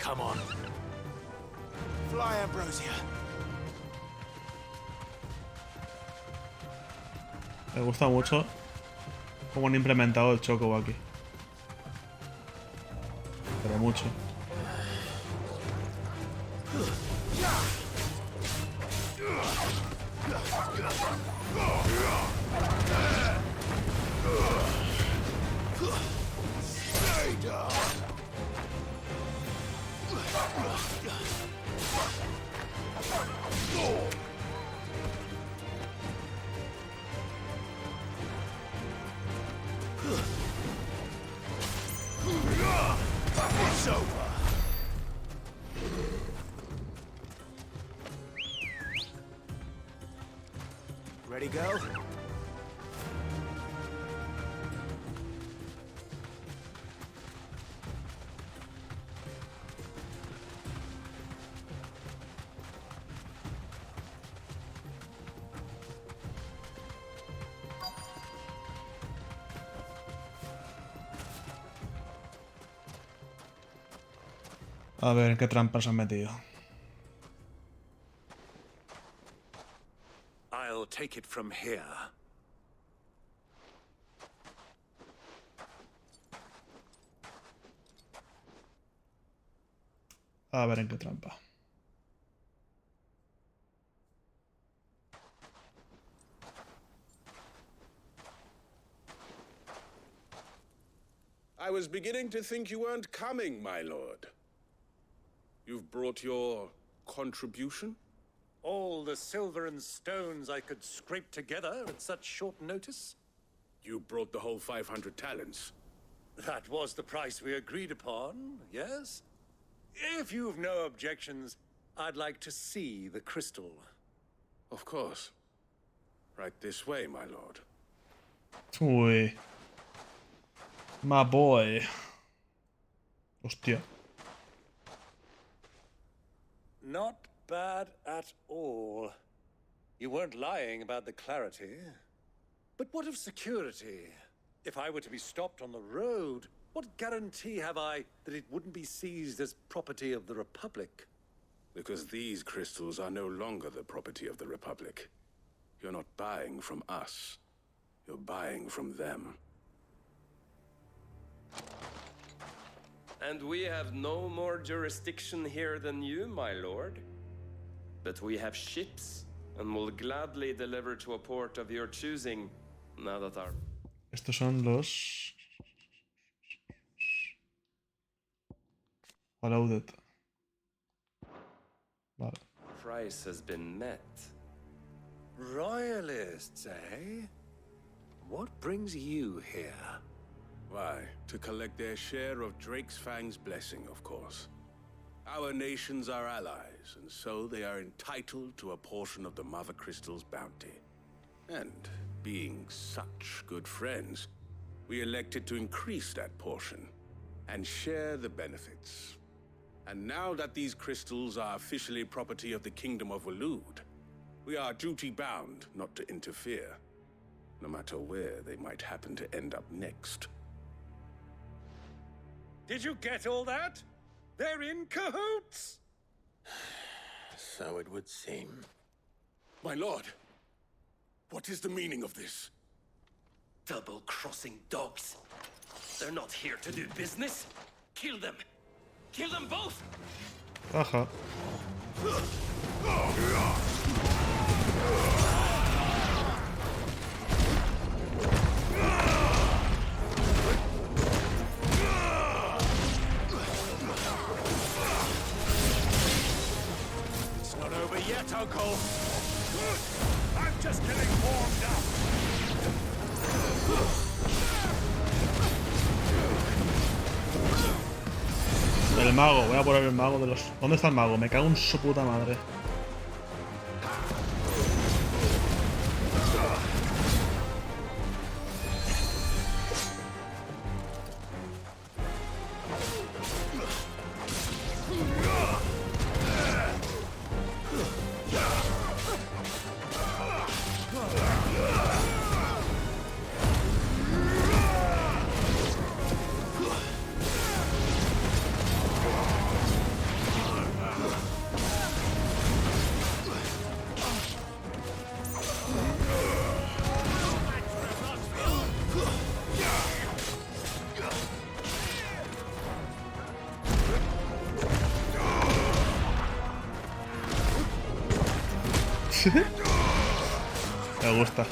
Come on. Fly, Ambrosia. Me gusta mucho cómo han implementado el chocobo aquí. Pero mucho. It's over. Ready, go? A ver, qué trampas han metido. I'll take it from here. A ver en qué trampa. I was beginning to think you weren't coming, my lord. You've brought your contribution? All the silver and stones I could scrape together at such short notice? You brought the whole 500 talents. That was the price we agreed upon, yes? If you've no objections, I'd like to see the crystal. Of course. Right this way, my lord. Uy. My boy. Hostia. Not bad at all. You weren't lying about the clarity. But what of security? If I were to be stopped on the road, what guarantee have I that it wouldn't be seized as property of the Republic? Because these crystals are no longer the property of the Republic. You're not buying from us. You're buying from them. And we have no more jurisdiction here than you, my lord. But we have ships, and will gladly deliver to a port of your choosing, now that our... Estos son los... Allowed. Vale. Price has been met. Royalists, eh? What brings you here? Why, to collect their share of Drake's Fang's blessing, of course. Our nations are allies, and so they are entitled to a portion of the Mother Crystal's bounty. And, being such good friends, we elected to increase that portion, and share the benefits. And now that these crystals are officially property of the Kingdom of Waloed, we are duty-bound not to interfere, no matter where they might happen to end up next. Did you get all that? They're in cahoots! So it would seem. My lord, what is the meaning of this? Double-crossing dogs. They're not here to do business. Kill them. Kill them both! Ajá. It's not over yet, Uncle. I'm just getting warmed up. El mago, voy a poner el mago de los... ¿Dónde está el mago? Me cago en su puta madre. Me gusta.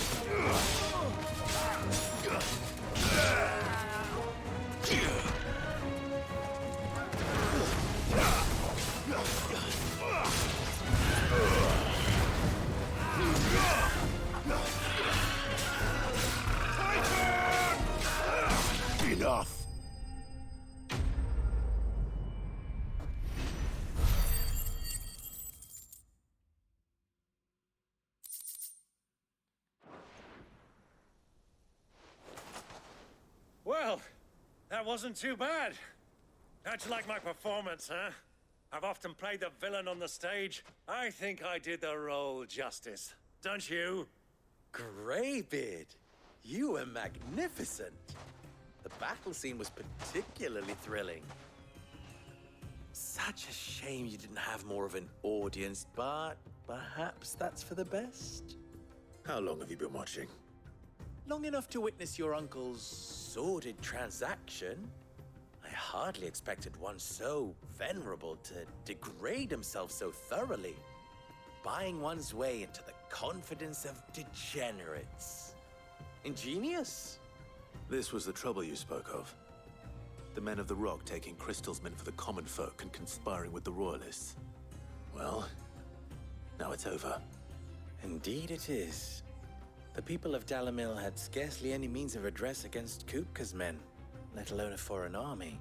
Enough. Well, that wasn't too bad. How'd you like my performance, huh? I've often played the villain on the stage. I think I did the role justice. Don't you? Greybeard, you were magnificent. The battle scene was particularly thrilling. Such a shame you didn't have more of an audience, but perhaps that's for the best. How long have you been watching? Long enough to witness your uncle's sordid transaction. I hardly expected one so venerable to degrade himself so thoroughly, buying one's way into the confidence of degenerates. Ingenious. This was the trouble you spoke of. The men of the Rock taking crystals meant for the common folk and conspiring with the Royalists. Well, now it's over. Indeed it is. The people of Dalmil had scarcely any means of redress against Kupka's men, let alone a foreign army.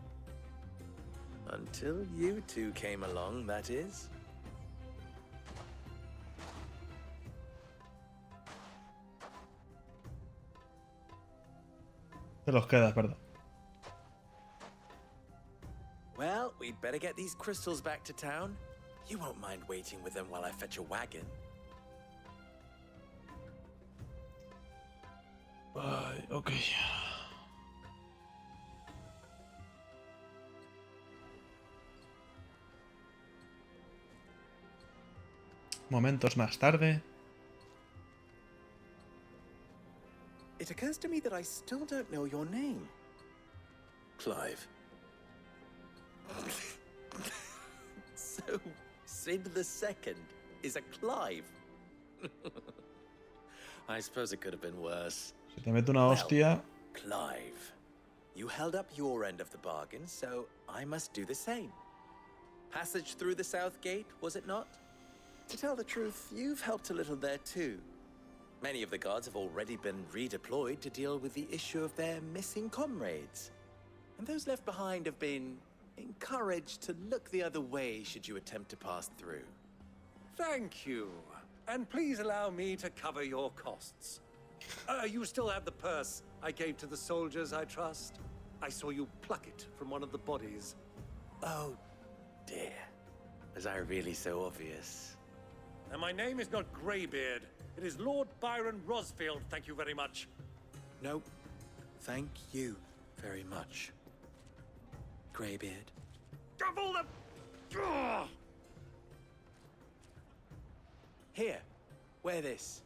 Until you two came along, that is. Te los quedas, ¿verdad? Well, we'd better get these crystals back to town. You won't mind waiting with them while I fetch a wagon. Ay, ok. Momentos más tarde. It occurs to me that I still don't know your name. Clive. So, Sid the Second is a Clive. I suppose it could have been worse. Si te meto una hostia. Clive, you held up your end of the bargain, so I must do the same. Passage through the South Gate, was it not? To tell the truth, you've helped a little there too. Many of the guards have already been redeployed to deal with the issue of their missing comrades. And those left behind have been encouraged to look the other way should you attempt to pass through. Thank you. And please allow me to cover your costs. You still have the purse I gave to the soldiers, I trust? I saw you pluck it from one of the bodies. Oh, dear. Was I really so obvious? And my name is not Greybeard. It is Lord Byron Rosfield, thank you very much. No, thank you very much, Greybeard. Of all the... Ugh! Here, wear this.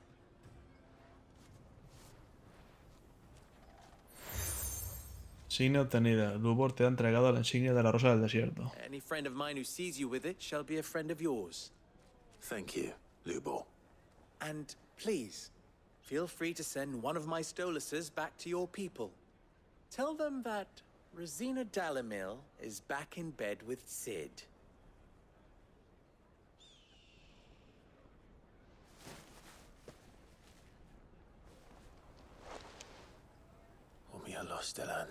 Insignia obtenida. Lubor te ha entregado la insignia de la Rosa del Desierto. Any friend of mine who sees you with it shall be a friend of yours. Thank you, Lubor. And please, feel free to send one of my Stoluses back to your people. Tell them that Rosina Dalmil is back in bed with Sid. Omia Lostelan.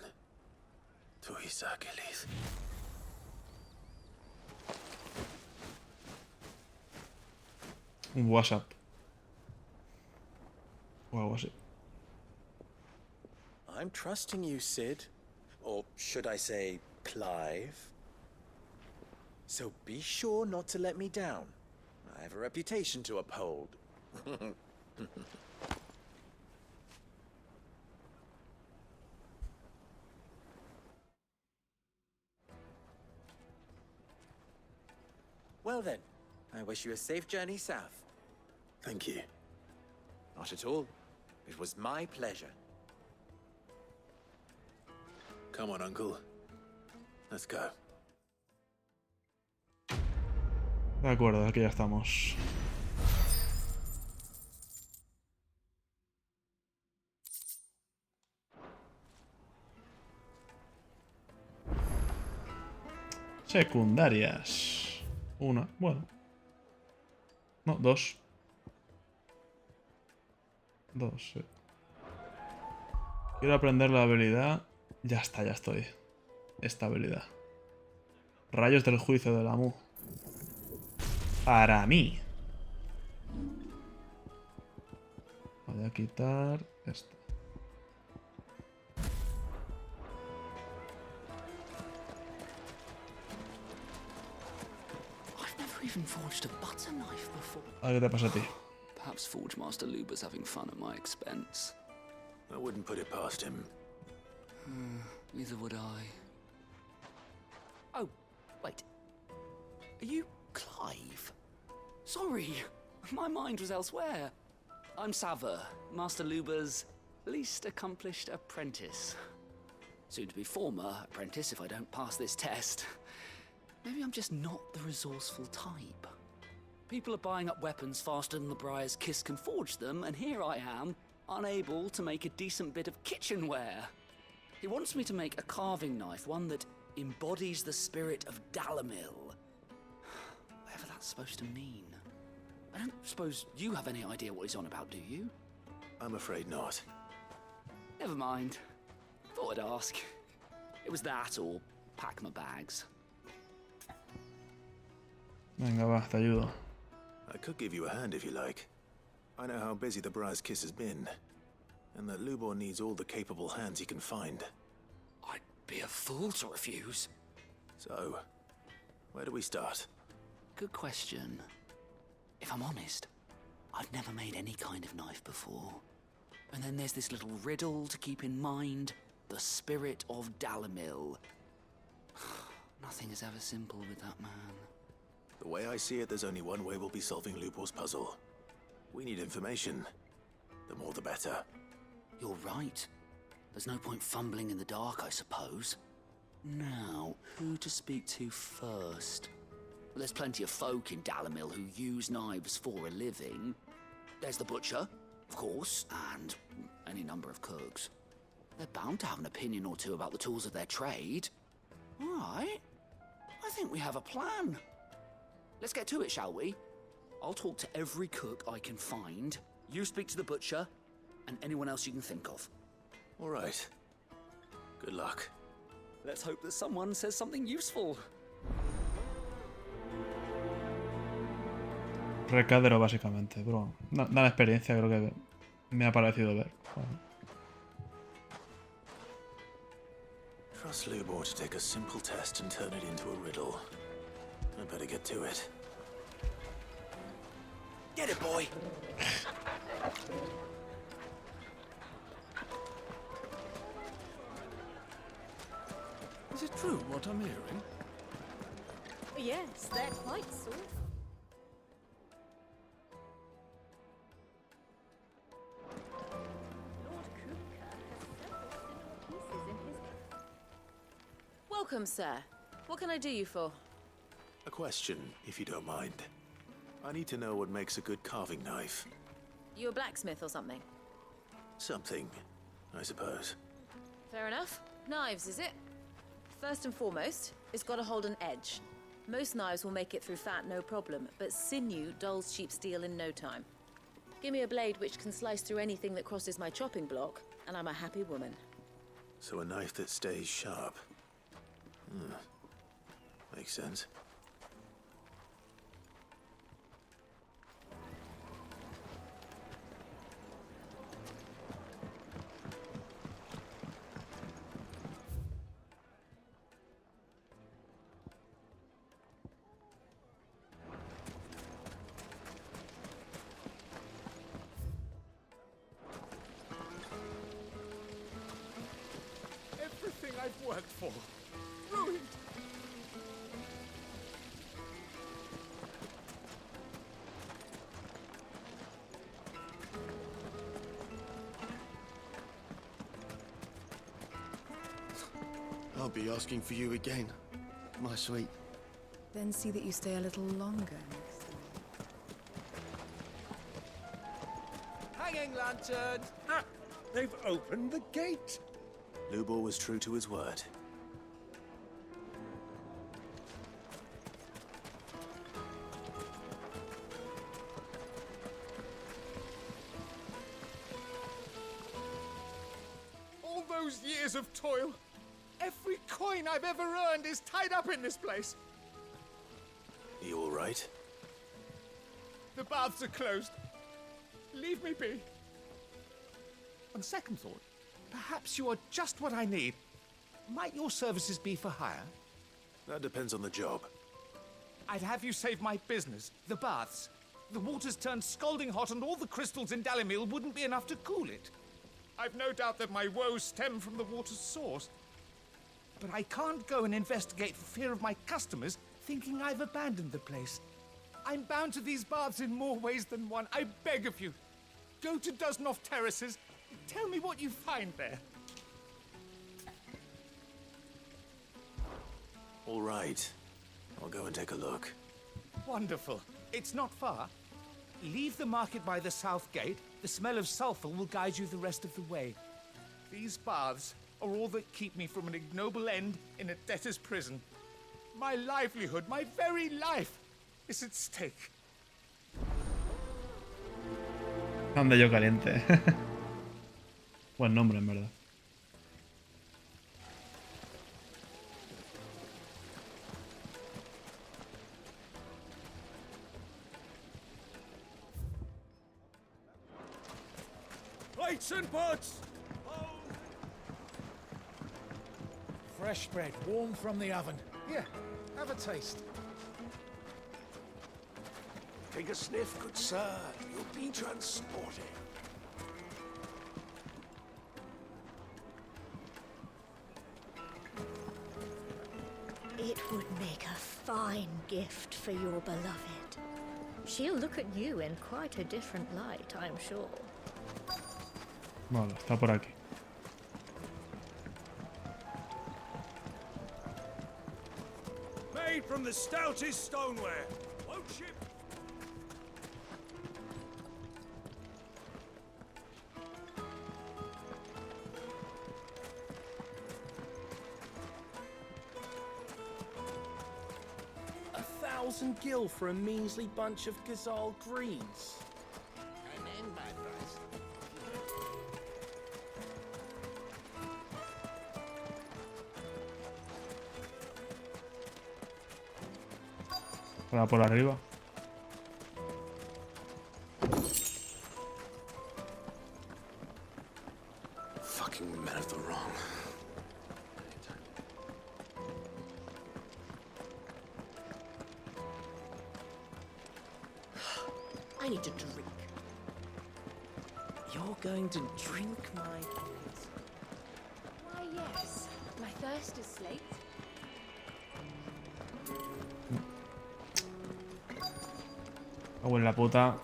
Tu Isakelis. Un WhatsApp. O algo así. I'm trusting you, Sid. Or should I say, Clive. So be sure not to let me down. I have a reputation to uphold. Well then, I wish you a safe journey south. Thank you. Not at all. It was my pleasure. Come on, Uncle. Let's go. De acuerdo, aquí ya estamos. Secundarias. Una, bueno. No, dos. Dos, sí. Quiero aprender la habilidad. Ya está, ya estoy. Esta habilidad. Rayos del juicio del Amu. Para mí. Voy a quitar esto. I've never even forged a butter knife before. ¿Qué te pasa a ti? Perhaps Forge Master Luber's having fun at my expense. I wouldn't put it past him. Neither would I. Oh, wait. Are you Clive? Sorry, my mind was elsewhere. I'm Sava, Master Luber's least accomplished apprentice. Soon to be former apprentice if I don't pass this test. Maybe I'm just not the resourceful type. People are buying up weapons faster than the Briar's Kiss can forge them, and here I am, unable to make a decent bit of kitchenware. He wants me to make a carving knife, one that embodies the spirit of Dalmil. Whatever that's supposed to mean. I don't suppose you have any idea what he's on about, do you? I'm afraid not. Never mind. Thought I'd ask. It was that or pack my bags. Venga, va, te ayudo. I could give you a hand if you like. I know how busy the Briar's Kiss has been, and that Lubor needs all the capable hands he can find. I'd be a fool to refuse. So, where do we start? Good question. If I'm honest, I've never made any kind of knife before. And then there's this little riddle to keep in mind. The spirit of Dalmil. Nothing is ever simple with that man. The way I see it, there's only one way we'll be solving Lubor's puzzle. We need information. The more the better. You're right. There's no point fumbling in the dark, I suppose. Now, who to speak to first? There's plenty of folk in Dalmil who use knives for a living. There's the butcher, of course, and any number of cooks. They're bound to have an opinion or two about the tools of their trade. All right. I think we have a plan. Let's get to it, shall we? I'll talk to every cook I can find. You speak to the butcher, and anyone else you can think of. All right. Good luck. Let's hope that someone says something useful. Recadero, básicamente, pero da la experiencia, creo que me ha parecido ver. Bueno. Trust Lubor to take a simple test and turn it into a riddle. I better get to it. Get it, boy! Is it true what I'm hearing? Yes, they're quite sore. Welcome, sir. What can I do you for? A question, if you don't mind. I need to know what makes a good carving knife. You a blacksmith or something? Something, I suppose. Fair enough. Knives, is it? First and foremost, it's got to hold an edge. Most knives will make it through fat, no problem, but sinew dulls cheap steel in no time. Give me a blade which can slice through anything that crosses my chopping block, and I'm a happy woman. So a knife that stays sharp. Makes sense. Everything I've worked for. Ruined. I'll be asking for you again, my sweet. Then see that you stay a little longer next time. Hanging lantern! Ah, they've opened the gate. Lubor was true to his word. those years of toil. Every coin I've ever earned is tied up in this place. You all right? The baths are closed. Leave me be. On second thought, perhaps you are just what I need. Might your services be for hire? That depends on the job. I'd have you save my business, the baths. The water's turned scalding hot and all the crystals in Dalmil wouldn't be enough to cool it. I've no doubt that my woes stem from the water's source. But I can't go and investigate for fear of my customers thinking I've abandoned the place. I'm bound to these baths in more ways than one. I beg of you. Go to Dusnoff Terraces. Tell me what you find there. All right. I'll go and take a look. Wonderful. It's not far. Leave the market by the south gate. The smell of sulfur will guide you the rest of the way. These baths are all that keep me from an ignoble end in a debtor's prison. My livelihood, my very life, is at stake. Anda yo caliente. Buen nombre, en verdad. Plates and pots! Fresh bread, warm from the oven. Here, have a taste. Take a sniff, good sir. You'll be transported. It would make a fine gift for your beloved. She'll look at you in quite a different light, I'm sure. Vale, está por aquí. Made from the stoutest stoneware. Won't ship. $1,000 gil for a measly bunch of Gazal greens. Amen, bad price. Ahora por arriba. Fucking men of the wrong. I need to drink. You're going to drink my... Why, yes. My thirst is slaked. Cago en la puta.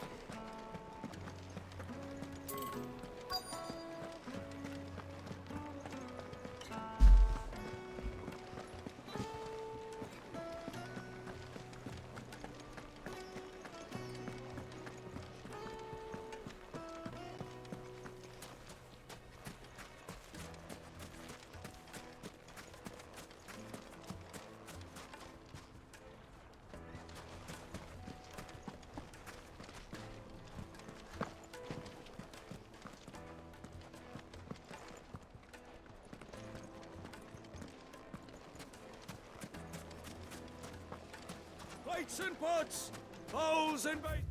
Plates and pots! Bowls and bait!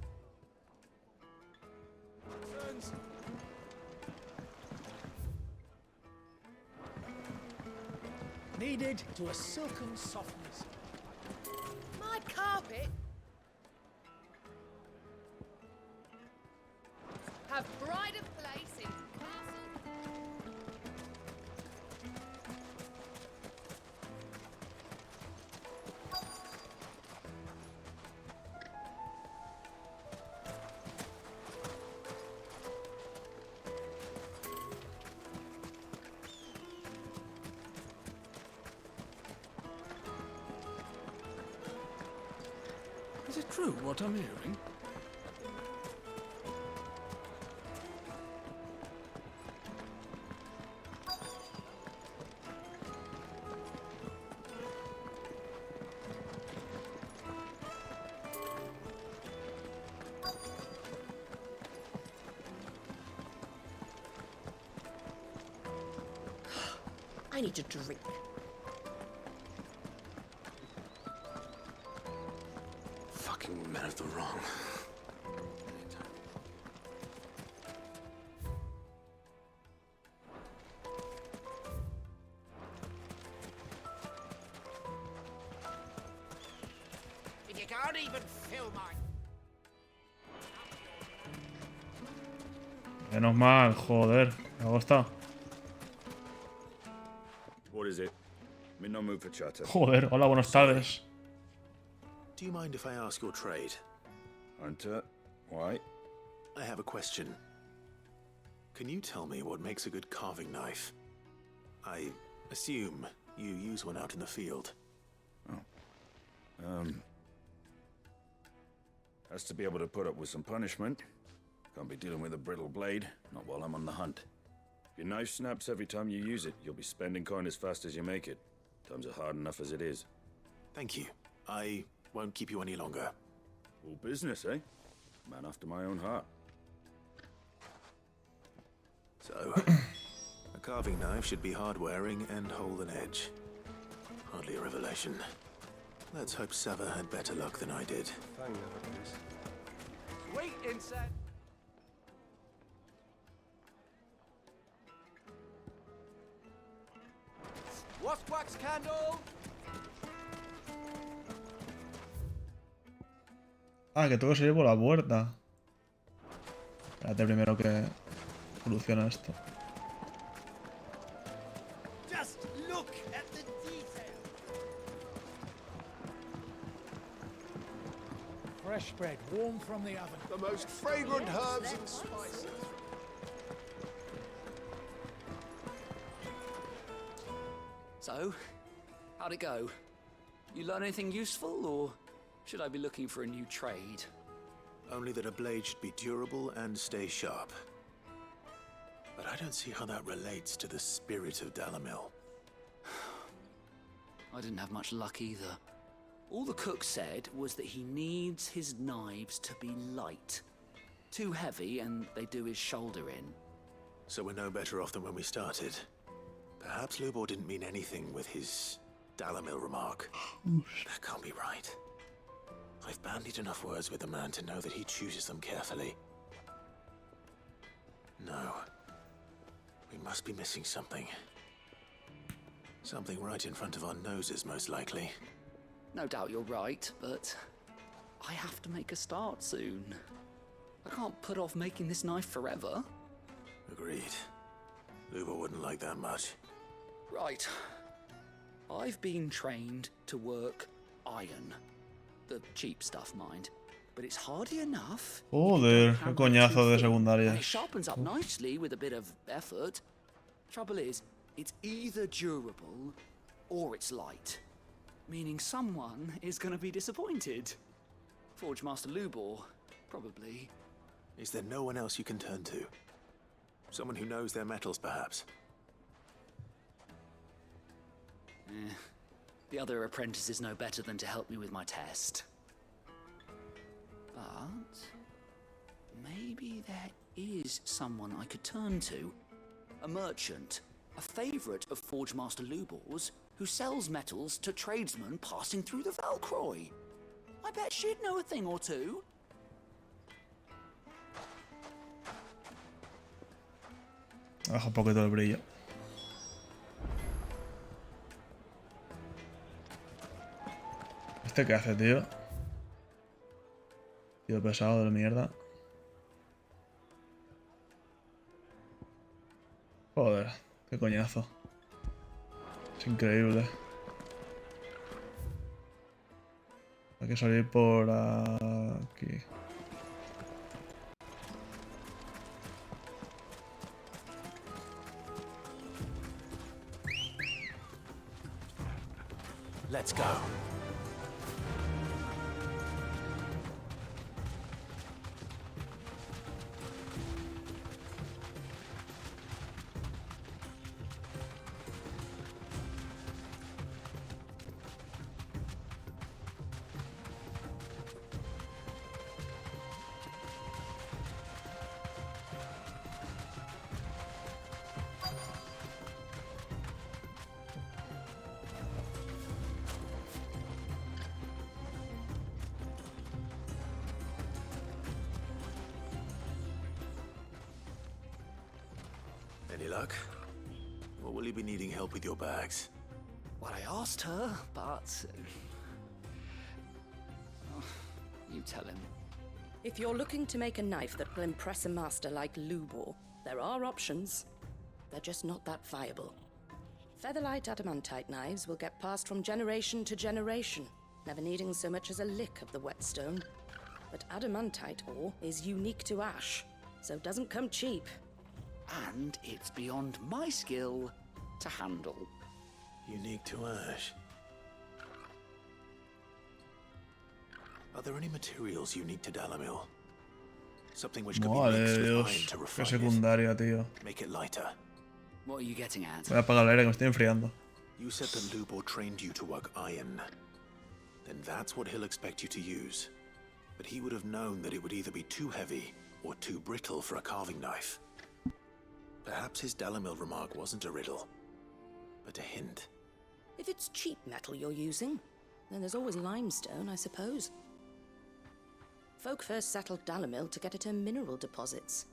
Kneaded to a silken softness. My carpet? Have pride of place in castle. Is it true what I'm hearing? I need a drink. Fucking men of the wrong. If you can't even fill my... Menos mal, joder. Me ha costado. What is it? I'm in no mood for chatter. Joder, hola, buenas tardes. Do you mind if I ask your trade? Hunter, why? I have a question. Can you tell me what makes a good carving knife? I assume you use one out in the field. Has to be able to put up with some punishment. Can't be dealing with a brittle blade, not while I'm on the hunt. If your knife snaps every time you use it, you'll be spending coin as fast as you make it. Times are hard enough as it is. Thank you. I won't keep you any longer. All business, eh? Man after my own heart. So, a carving knife should be hard-wearing and hold an edge. Hardly a revelation. Let's hope Sever had better luck than I did. Wait inside. Wasp wax candle. Ah, que tengo que salir por la puerta. Espérate primero que soluciona esto. Just look at the detail. Fresh bread, warm from the oven. The most fragrant herbs and spices. So, how'd it go? You learn anything useful, or should I be looking for a new trade? Only that a blade should be durable and stay sharp. But I don't see how that relates to the spirit of Dalmil. I didn't have much luck either. All the cook said was that he needs his knives to be light. Too heavy and they do his shoulder in. So we're no better off than when we started. Perhaps Lubor didn't mean anything with his Dalmil remark. That can't be right. I've bandied enough words with the man to know that he chooses them carefully. No. We must be missing something. Something right in front of our noses, most likely. No doubt you're right, but I have to make a start soon. I can't put off making this knife forever. Agreed. Lubor wouldn't like that much. Right. I've been trained to work iron. The cheap stuff, mind. But it's hardy enough. Joder, qué coñazo de And secundarias. it sharpens up nicely with a bit of effort. Trouble is, it's either durable or it's light. Meaning someone is going to be disappointed. Forge Master Lubor, probably. Is there no one else you can turn to? Someone who knows their metals, perhaps? The other apprentices know better than to help me with my test. But maybe there is someone I could turn to. A merchant, a favourite of Forge Master Lubor's, who sells metals to tradesmen passing through the Velcroy. I bet she'd know a thing or two. Baja un poquito el brillo. ¿Este qué hace, tío? Tío pesado de mierda. Joder, qué coñazo. Es increíble. Hay que salir por aquí. Let's go. luck? Or will you be needing help with your bags? Well, I asked her, but... Oh, you tell him. If you're looking to make a knife that will impress a master like Lubor, there are options. They're just not that viable. Featherlight adamantite knives will get passed from generation to generation, never needing so much as a lick of the whetstone. But adamantite ore is unique to ash, so it doesn't come cheap. And it's beyond my skill to handle. Unique to ash. Are there any materials unique to Dalmil? Something which could be Madre mixed de with Dios, iron to qué refine secundaria, tío. it. Make it lighter. What are you getting at? Voy a apagar el aire que me estoy enfriando. You said that Lubor trained you to work iron. Then that's what he'll expect you to use. But he would have known that it would either be too heavy or too brittle for a carving knife. Perhaps his Dalmil remark wasn't a riddle, but a hint. If it's cheap metal you're using, then there's always limestone, I suppose. Folk first settled Dalmil to get at her mineral deposits.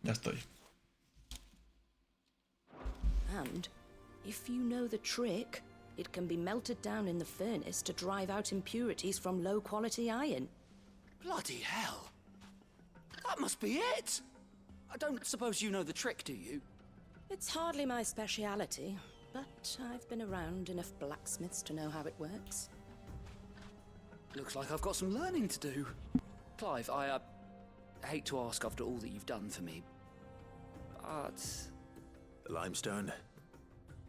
Ya estoy. And if you know the trick, it can be melted down in the furnace to drive out impurities from low-quality iron. Bloody hell! That must be it! I don't suppose you know the trick, do you? It's hardly my speciality, but I've been around enough blacksmiths to know how it works. Looks like I've got some learning to do. Clive, I hate to ask after all that you've done for me, but... The limestone?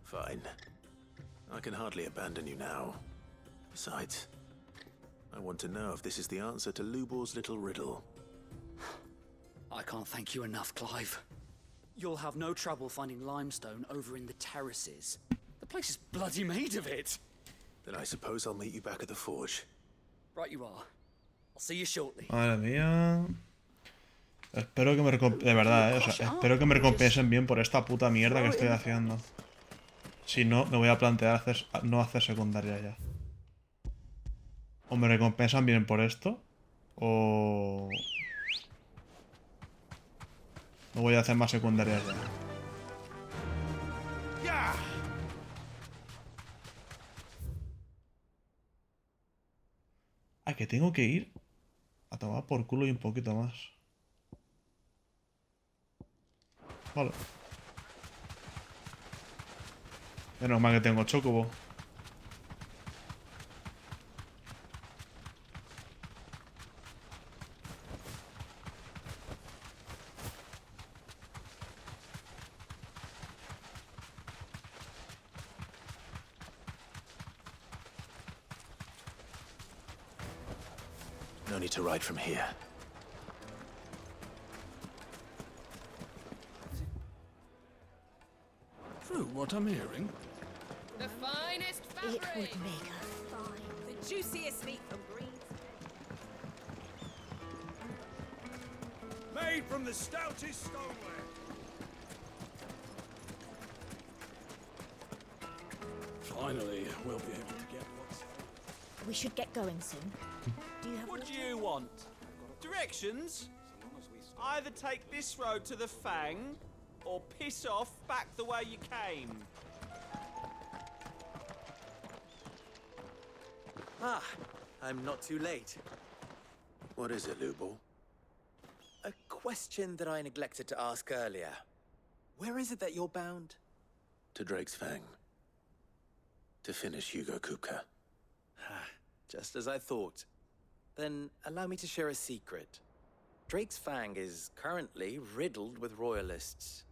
Fine. I can hardly abandon you now. Besides, I want to know if this is the answer to Lubor's little riddle. I can't thank you enough, Clive. You'll have no trouble finding limestone over in the terraces. The place is bloody made of it. Then I suppose I'll meet you back at the forge. Right you are. I'll see you shortly. Madre mía. Espero que me recompensen, de verdad, o sea, espero que me recompensen bien por esta puta mierda que estoy haciendo. Si no, me voy a plantear no hacer secundaria ya. O me recompensan bien por esto, o... no voy a hacer más secundarias ya. Ah, que tengo que ir a tomar por culo y un poquito más. Vale. Menos mal que tengo chocobo. No need to ride from here. True, what I'm hearing. The finest fabric! It would make her fine. The juiciest meat from greens. Made from the stoutest stoneware. Finally, we'll be able to get what's... We should get going soon. Do you have What do you want? Directions? Either take this road to the Fang, or piss off back the way you came. Ah, I'm not too late. What is it, Lubor? A question that I neglected to ask earlier. Where is it that you're bound? To Drake's Fang. To finish Hugo Kupka. Just as I thought. Then allow me to share a secret. Drake's Fang is currently riddled with royalists.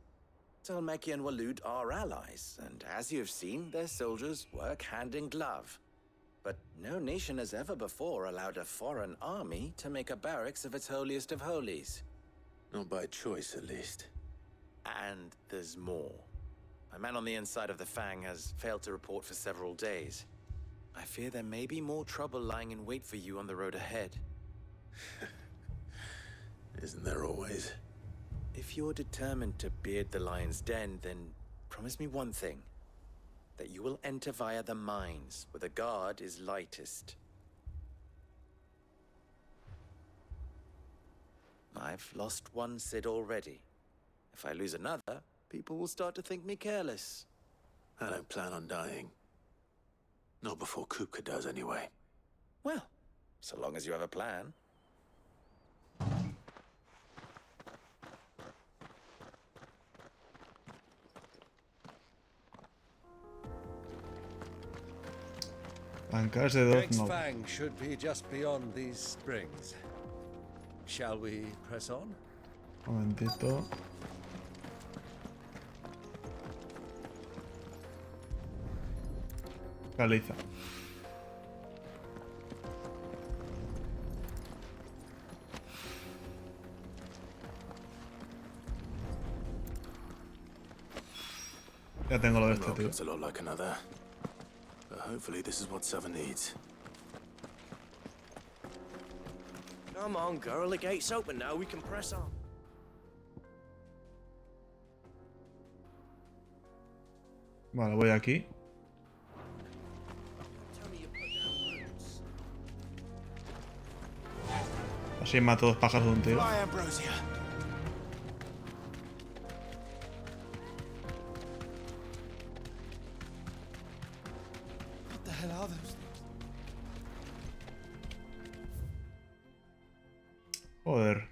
Dalmil and Walud are allies, and as you've seen, their soldiers work hand in glove. But no nation has ever before allowed a foreign army to make a barracks of its holiest of holies. Not by choice, at least. And there's more. A man on the inside of the Fang has failed to report for several days. I fear there may be more trouble lying in wait for you on the road ahead. Isn't there always? If you're determined to beard the lion's den, then promise me one thing. That you will enter via the mines, where the guard is lightest. I've lost one Cid already. If I lose another, people will start to think me careless. I don't plan on dying. Not before Kupka does, anyway. Well, so long as you have a plan. Bancas de dos Drake's no. Fang should be just beyond these springs. Shall we press on? Momentito. Caliza. Ya tengo lo de este, tío. Looks a lot like another. But hopefully this is what Sava needs. Come on, girl. The gate's open now. We can press on. Vale, voy aquí. Así mato dos pájaros de un tiro. Fly, Ambrosia. What the hell are those things? Joder.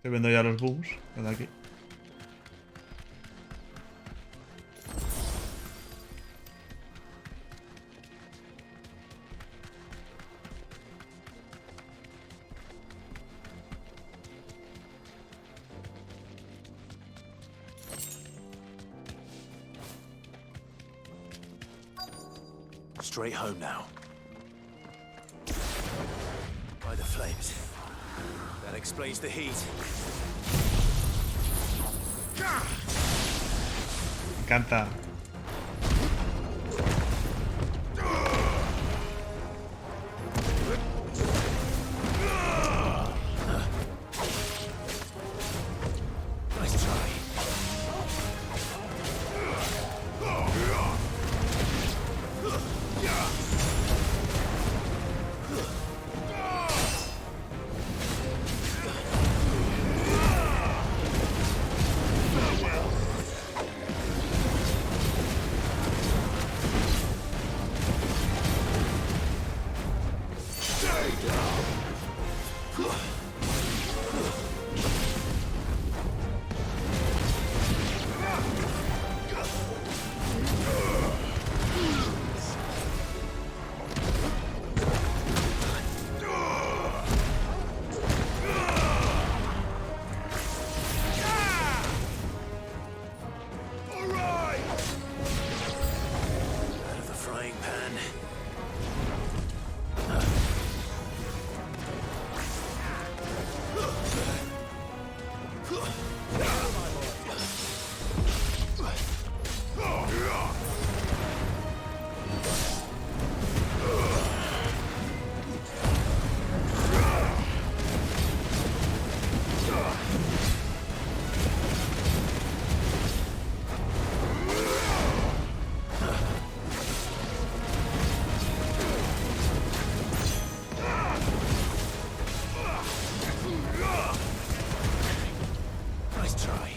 Estoy viendo ya los booms de aquí. Straight home now. By the flames. That explains the heat. Me encanta. Nice try.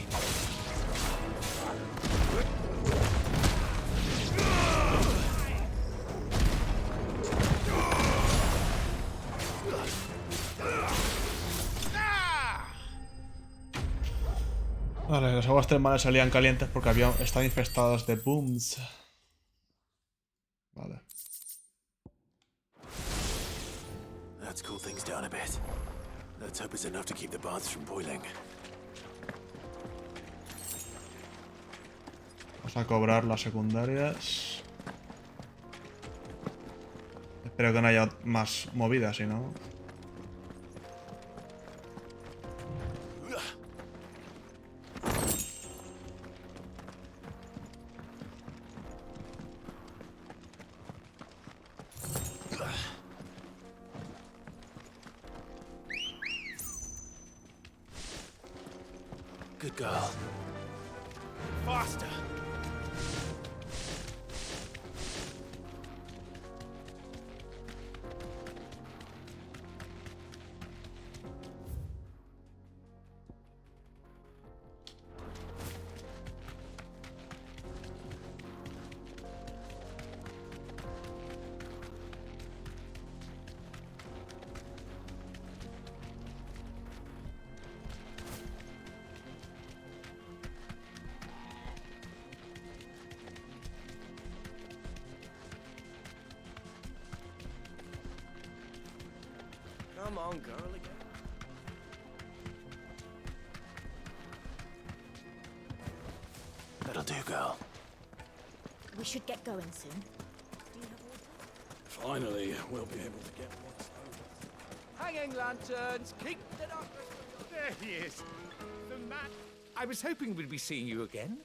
Vale, las aguas termales salían calientes porque estaban infestadas de booms. Vale. Let's cool things down a bit. Let's hope it's enough to keep the baths from boiling. Vamos a cobrar las secundarias. Espero que no haya más movidas, si no. Good girl. Faster! Come on, girl, again. That'll do, girl. We should get going soon. Finally, we'll be able to get what's Hanging lanterns, keep the darkness. There he is. The man. I was hoping we'd be seeing you again.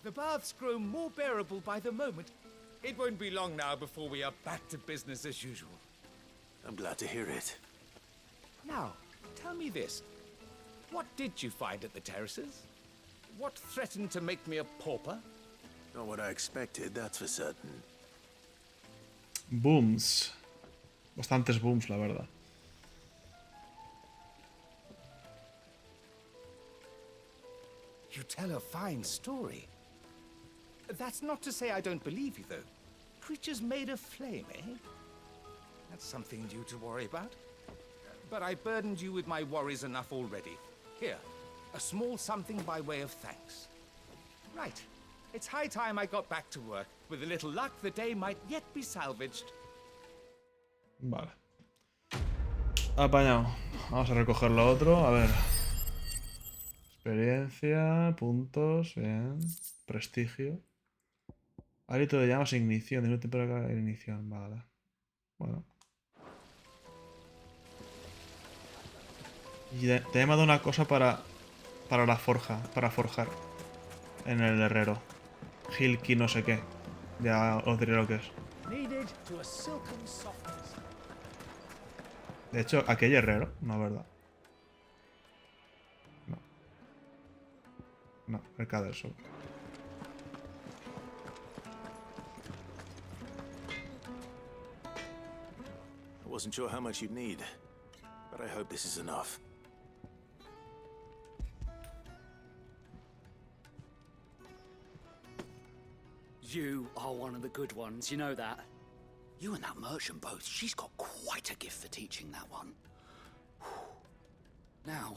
The baths grow more bearable by the moment. It won't be long now before we are back to business as usual. I'm glad to hear it. Now, tell me this. What did you find at the terraces? What threatened to make me a pauper? Not what I expected, that's for certain. Booms. Bastantes booms, la verdad. You tell a fine story. That's not to say I don't believe you, though. Creatures made of flame, eh? That's something new to worry about. But I burdened you with my worries enough already. Here, a small something by way of thanks. Right. It's high time I got back to work. With a little luck, the day might yet be salvaged. Vale. Apañado. Vamos a recoger lo otro. A ver. Experiencia, puntos, bien. Prestigio. Hálito de llamas e ignición. De temperatura de ignición, vale. Bueno. Y te he mandado una cosa para la forja, para forjar en el herrero. Hilki no sé qué. Ya os diré lo que es. De hecho, aquí hay herrero, no, ¿verdad? No. No, mercader solo. I wasn't sure how much you'd need, but I hope this is enough. You are one of the good ones, you know that. You and that merchant both, she's got quite a gift for teaching that one. Now,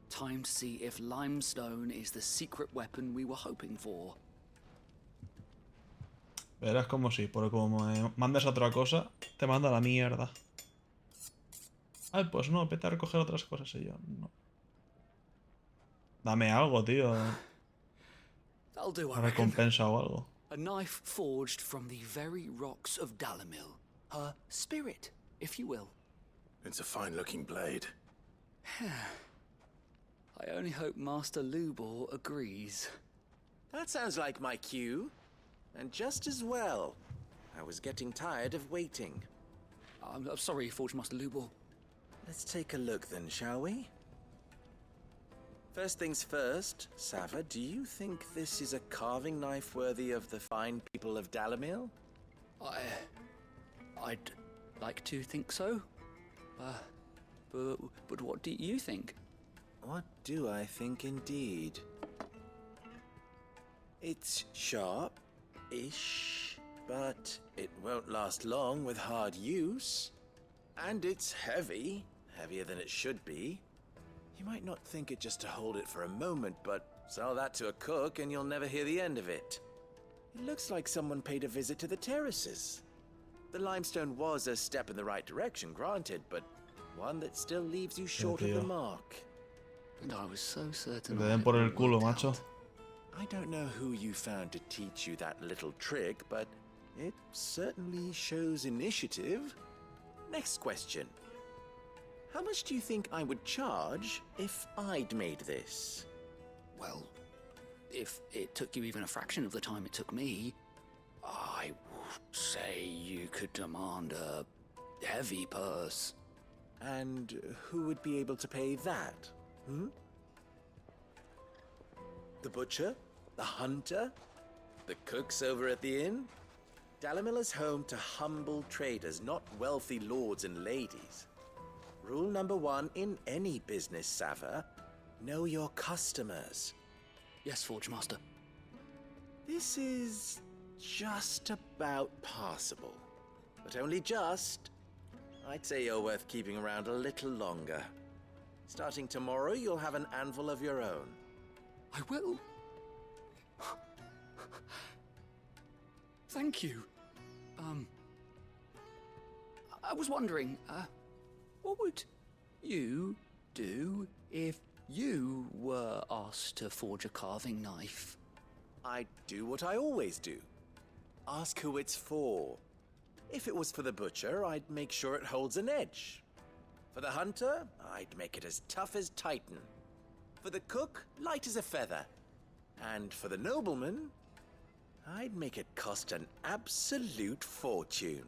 time to see if limestone is the secret weapon we were hoping for. Verás como sí, porque como me mandas otra cosa, te mando a la mierda. Ay, pues no, vete a recoger otras cosas y yo, no. Dame algo, tío. That'll do, I Una reckon. recompensa o algo. A knife forged from the very rocks of Dalmil. Her spirit, if you will. It's a fine-looking blade. I only hope Master Lubor agrees. That sounds like my cue. And just as well. I was getting tired of waiting. I'm sorry, Forge Master Lubor. Let's take a look then, shall we? First things first, Sava, do you think this is a carving knife worthy of the fine people of Dalmil? I'd like to think so. But what do you think? What do I think indeed? It's sharp-ish, but it won't last long with hard use. And it's heavy, heavier than it should be. You might not think it just to hold it for a moment, but sell that to a cook and you'll never hear the end of it. It looks like someone paid a visit to the terraces. The limestone was a step in the right direction, granted, but One that still leaves you short of the mark. And I was so Que certain. te den por el culo, macho. I don't know who you found to teach you that little trick, but it certainly shows initiative. Next question. How much do you think I would charge if I'd made this? Well, if it took you even a fraction of the time it took me, I would say you could demand a heavy purse. And who would be able to pay that? The butcher? The hunter? The cooks over at the inn? Dalmil is home to humble traders, not wealthy lords and ladies. Rule number 1 in any business, Sava: know your customers. Yes, Forge Master. This is just about passable. But only just. I'd say you're worth keeping around a little longer. Starting tomorrow, you'll have an anvil of your own. I will. Thank you. I was wondering, what would you do if you were asked to forge a carving knife? I'd do what I always do. Ask who it's for. If it was for the butcher, I'd make sure it holds an edge. For the hunter, I'd make it as tough as Titan. For the cook, light as a feather. And for the nobleman, I'd make it cost an absolute fortune.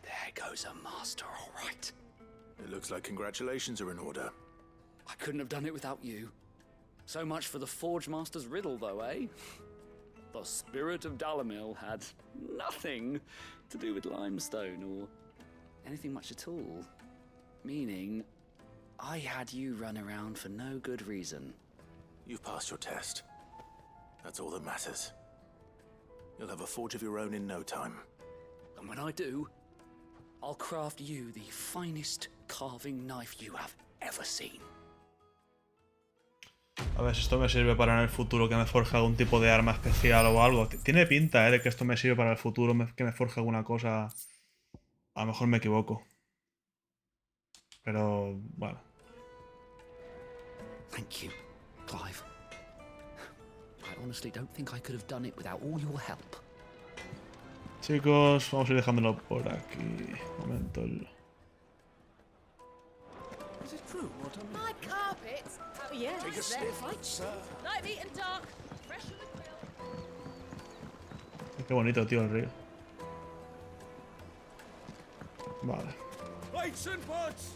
There goes a master, all right. It looks like congratulations are in order. I couldn't have done it without you. So much for the Forge Master's riddle, though, eh? The spirit of Dalmil had nothing to do with limestone or anything much at all. Meaning, I had you run around for no good reason. You've passed your test. That's all that matters. You'll have a forge of your own in no time. And when I do, I'll craft you the finest carving knife you have ever seen. A ver si esto me sirve para en el futuro que me forje algún tipo de arma especial o algo. Tiene pinta, de que esto me sirve para el futuro, que me forje alguna cosa. A lo mejor me equivoco. Pero, bueno. Thank you, Clive. I honestly don't think I could have done it without all your help. Chicos, vamos a ir dejándolo por aquí. Un momento. Is it true what I'm... My carpets? Oh, yeah. Take a sniff, sir. Light meat and dark. Fresh from the grill. Qué bonito, tío, el río. Vale. Lights and pots!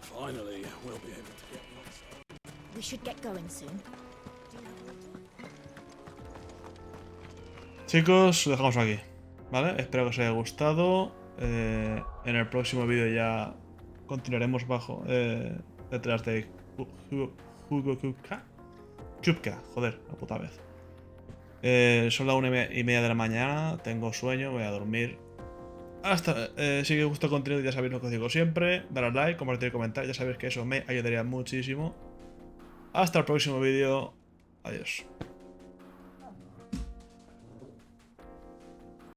Finally, we'll be able to get lost. We should get going soon. Chicos, lo dejamos aquí. ¿Vale? Espero que os haya gustado. En el próximo vídeo ya continuaremos detrás de Kupka. Joder, la puta vez. Son las 1:30 de la mañana. Tengo sueño, voy a dormir. Si os gusta el contenido, ya sabéis lo que os digo siempre. Dar like, compartir y comentar. Ya sabéis que eso me ayudaría muchísimo. Hasta el próximo vídeo. Adiós.